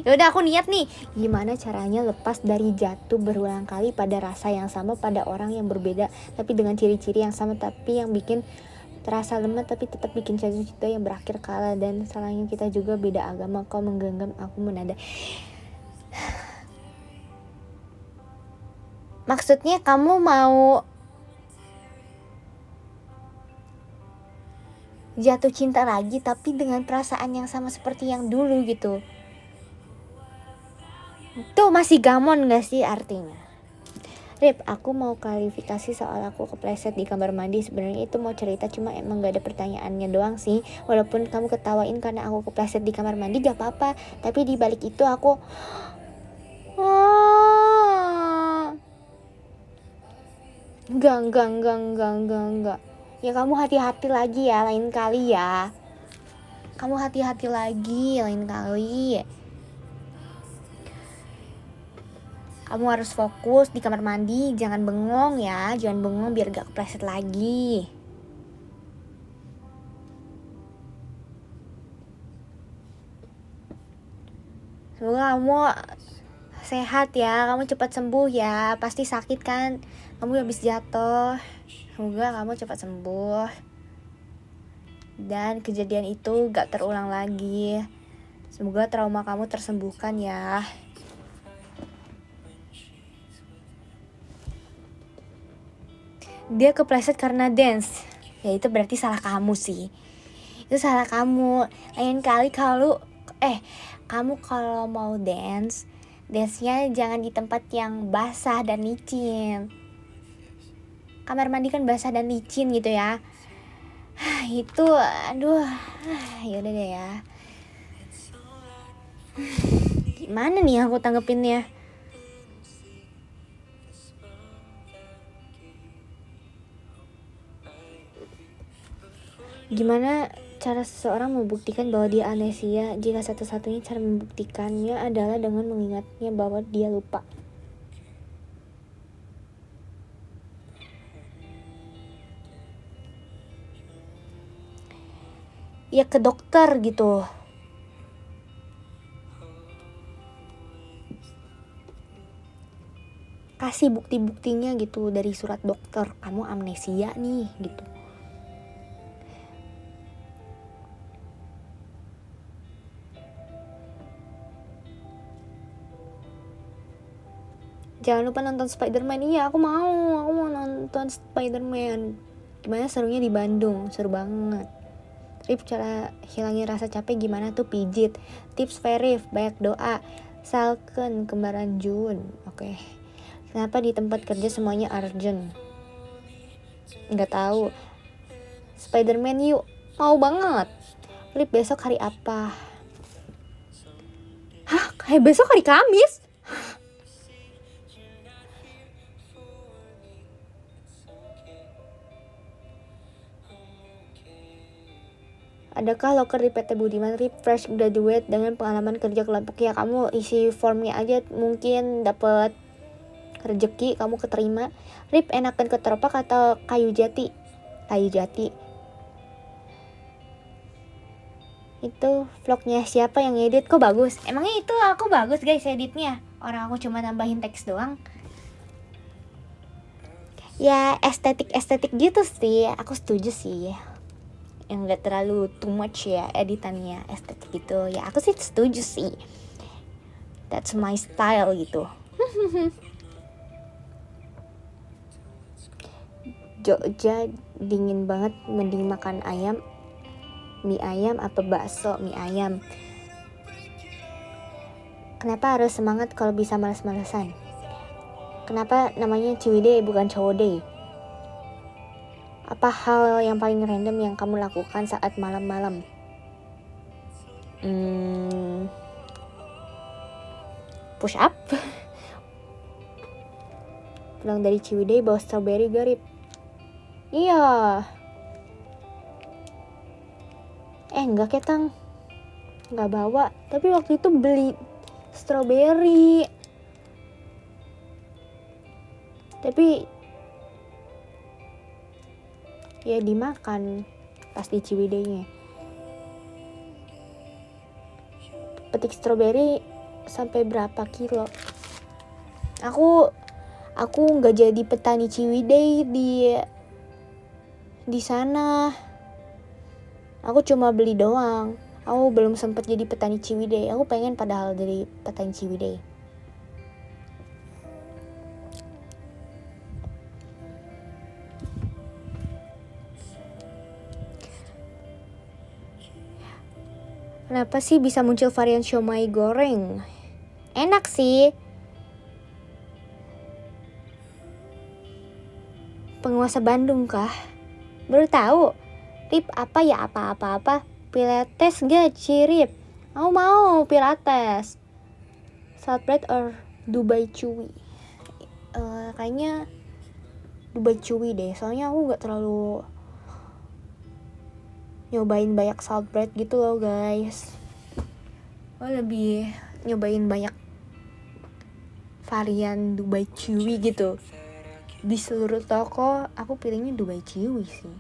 Ya udah, aku niat nih. Gimana caranya lepas dari jatuh berulang kali pada rasa yang sama pada orang yang berbeda tapi dengan ciri-ciri yang sama tapi yang bikin terasa lemah tapi tetap bikin cinta yang berakhir kalah. Dan salahnya kita juga beda agama. Kau menggenggam, aku menada. Maksudnya kamu mau jatuh cinta lagi tapi dengan perasaan yang sama seperti yang dulu gitu? Itu masih gamon gak sih artinya? Rip, aku mau klarifikasi soal aku kepleset di kamar mandi. Sebenarnya itu mau cerita, cuma emang gak ada pertanyaannya doang sih. Walaupun kamu ketawain karena aku kepleset di kamar mandi, gak apa-apa. Tapi di balik itu aku Enggak. Ya kamu hati-hati lagi ya lain kali ya. Kamu hati-hati lagi lain kali. Kamu harus fokus di kamar mandi, jangan bengong ya, jangan bengong biar gak kepleset lagi. Semoga kamu sehat ya, kamu cepat sembuh ya, pasti sakit kan, kamu habis jatuh. Semoga kamu cepat sembuh dan kejadian itu gak terulang lagi. Semoga trauma kamu tersembuhkan ya. Dia kepleset karena dance. Ya itu berarti salah kamu sih. Itu salah kamu. Lain kali kamu kalau mau dance-nya jangan di tempat yang basah dan licin. kamar mandi kan basah dan licin gitu ya. Itu aduh, yaudah deh ya. Gimana nih aku tanggepinnya? Gimana cara seseorang membuktikan bahwa dia amnesia jika satu-satunya cara membuktikannya adalah dengan mengingatnya bahwa dia lupa? Ya ke dokter gitu. Kasih bukti-buktinya gitu dari surat dokter, kamu amnesia nih gitu. Jangan lupa nonton Spider-Man. Iya, aku mau nonton Spider-Man. Gimana serunya di Bandung? Seru banget. Rip, cara hilangin rasa capek gimana tuh? Pijit. Tips Verif, banyak doa. Salken, kembaran Jun. Oke. Kenapa di tempat kerja semuanya urgent? Nggak tahu. Spider-Man yuk. Mau banget. Rip, besok hari apa? Hah? Kayak besok hari Kamis? Adakah loker di PT Budiman? Rip, fresh graduate dengan pengalaman kerja kelompok. Ya kamu isi formnya aja, mungkin dapat rezeki kamu keterima. Rip, enakan Keteropak atau Kayu Jati? Kayu Jati. Itu vlognya siapa yang edit? Kok bagus? Emangnya itu aku bagus guys editnya? Orang aku cuma nambahin teks doang. Ya estetik gitu sih, aku setuju sih. Yang gak terlalu too much ya editannya, estetik gitu. Ya aku sih setuju sih. That's my style gitu. Jogja dingin banget, mending makan ayam. Mie ayam apa bakso? Mie ayam. Kenapa harus semangat kalau bisa malas-malasan? Kenapa namanya Ciwidey bukan Cowodey? Apa hal yang paling random yang kamu lakukan saat malam-malam? Push up. Pulang dari Ciwidey bawa strawberry garip. Iya. Enggak ketang. Enggak bawa. Tapi waktu itu beli strawberry. Tapi ya dimakan pas di Ciwidey-nya. Petik strawberry sampai berapa kilo? Aku nggak jadi petani Ciwidey di sana. Aku cuma beli doang. Aku belum sempat jadi petani Ciwidey. Aku pengen padahal jadi petani Ciwidey. Kenapa sih bisa muncul varian siomay goreng? Enak sih. Penguasa Bandung kah? Baru tahu. Rip, apa ya apa-apa? Pilates gak Cirip? Aku mau Pilates. Saltbread or Dubai Chewy? Kayaknya Dubai Chewy deh. Soalnya aku gak terlalu nyobain banyak saltbread gitu loh guys. Aku lebih nyobain banyak varian Dubai Chewy gitu. Di seluruh toko aku pilihnya Dubai Chewy sih.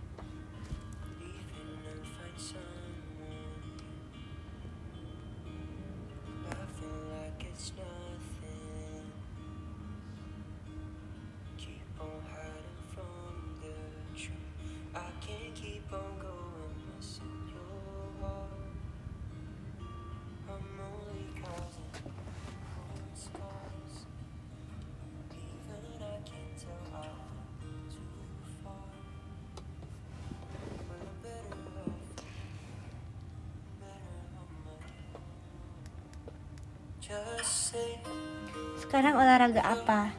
Sekarang olahraga apa?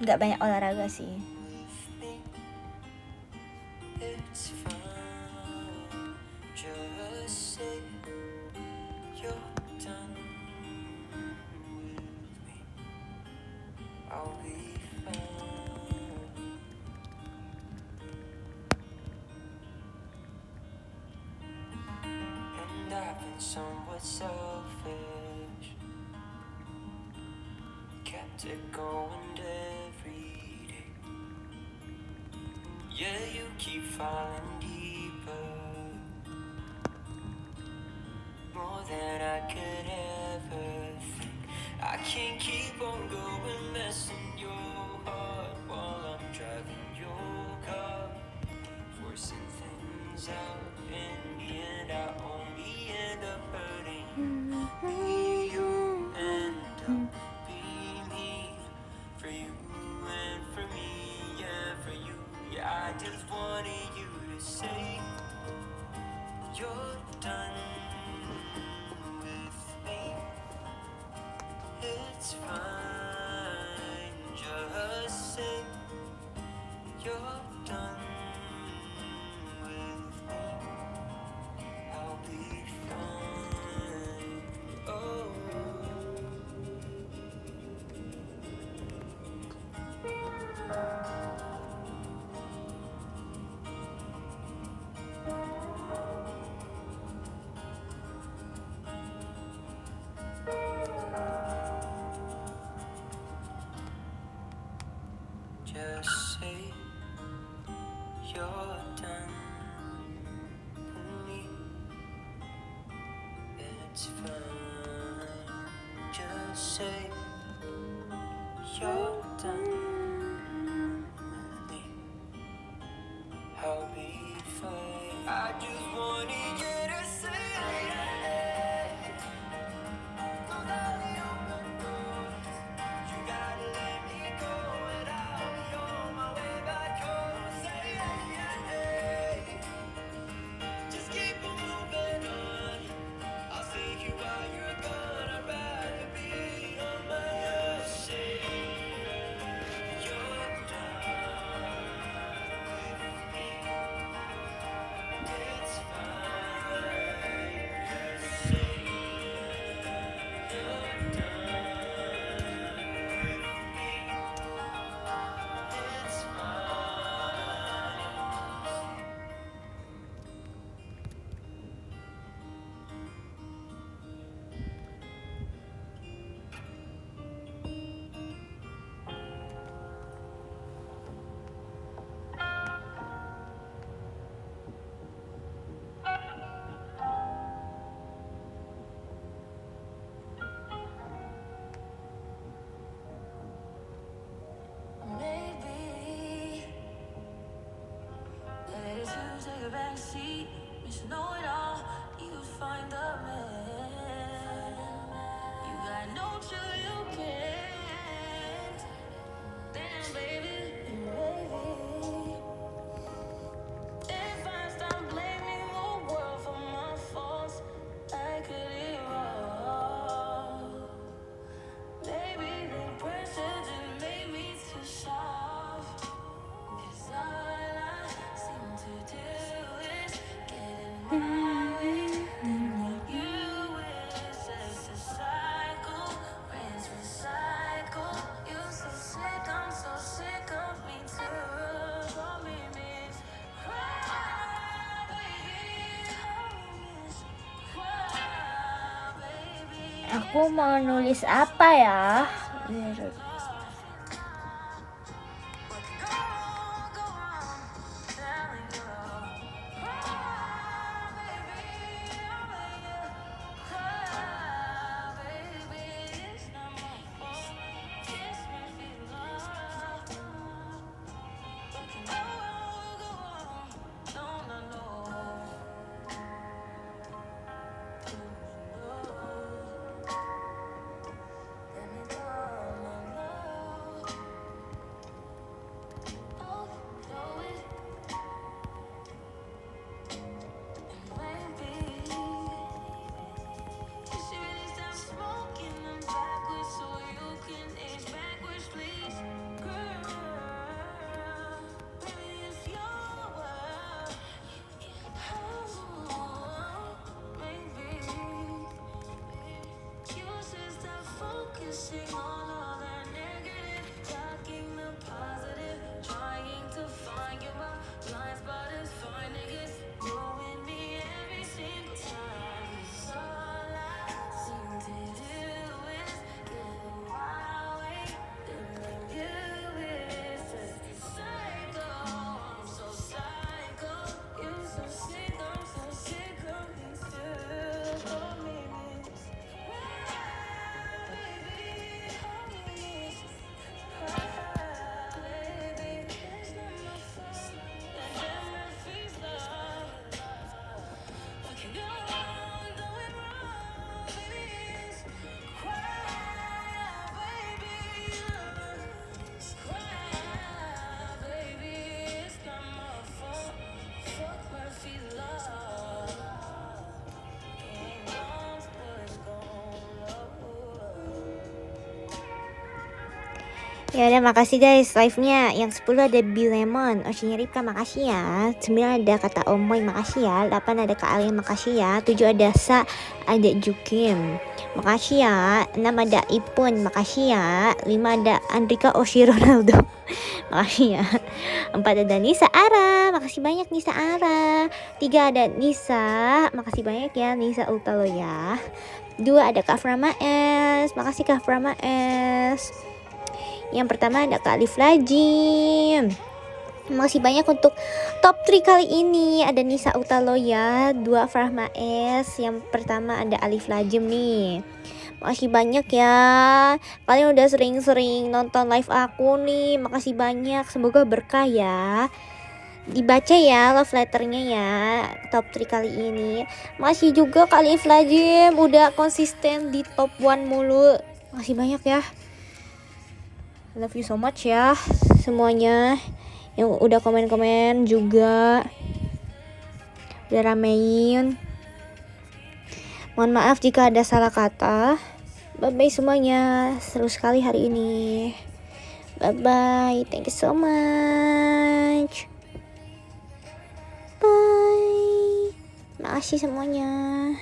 Gak banyak olahraga sih.
I've been somewhat selfish. Kept it going every day. Yeah, you keep falling deeper, more than I could ever think. I can't keep on going, messing your heart while I'm driving your car, forcing things out. In the end, I only end up hurting me. You end up being me, for you and for me, yeah, for you. Yeah, I just wanted you to say you're done with me. It's fine, just say you're done with me. I'll be fine. Oh, just say you're done with me. It's fine. Just say you're done with me. I'll be fine. I just wanted you to say those are the open doors. You gotta let me go, and I'll be on my way back home. Say just keep on moving on. I'll see you while you're gone. I'd rather be on my own. Say you're done with me. It's fine. Just say you're done with me. It's fine. Maybe better to take a back seat. Miss know it all. You find a man. You got no chill, you can't. Damn, baby, if I stop blaming the world for my faults, I could evolve. Maybe the pressure just made me too soft. 'Cause all I seem to do is get in my way. Then what you wish is a cycle, rinse, recycle. You so sick, I'm so sick of me too. Call me Miss Cry, baby. Call me Miss Cry, baby.
Aku mau nulis apa ya? Ya udah, makasih guys live-nya. Yang 10 ada Bilemon, Oshinya Ripka, makasih ya. 9 ada kata Omoy, makasih ya. 8 ada Kak Alia, makasih ya. 7 ada Sa, ada Jukim, makasih ya. 6 ada Ipun, makasih ya. 5 ada Andrika Oshi Ronaldo, makasih ya. 4 ada Nisa Ara, makasih banyak Nisa Ara. 3 ada Nisa, makasih banyak ya Nisa Utaloya. 2 ada Kak Frama S, makasih Kak Frama S. Yang pertama ada Kak Alif Lajim, makasih banyak untuk top 3 kali ini. Ada Nisa Utaloya, 2 Frahma S. Yang pertama ada Alif Lajim nih. Makasih banyak ya. Kalian udah sering-sering nonton live aku nih. Makasih banyak. Semoga berkah ya. Dibaca ya love letternya ya. Top 3 kali ini. Makasih juga Kak Alif Lajim, udah konsisten di top 1 mulu. Makasih banyak ya. I love you so much ya semuanya yang udah komen-komen juga, udah ramein. Mohon maaf jika ada salah kata. Bye bye semuanya, seru sekali hari ini. Bye bye, thank you so much. Bye, makasih semuanya.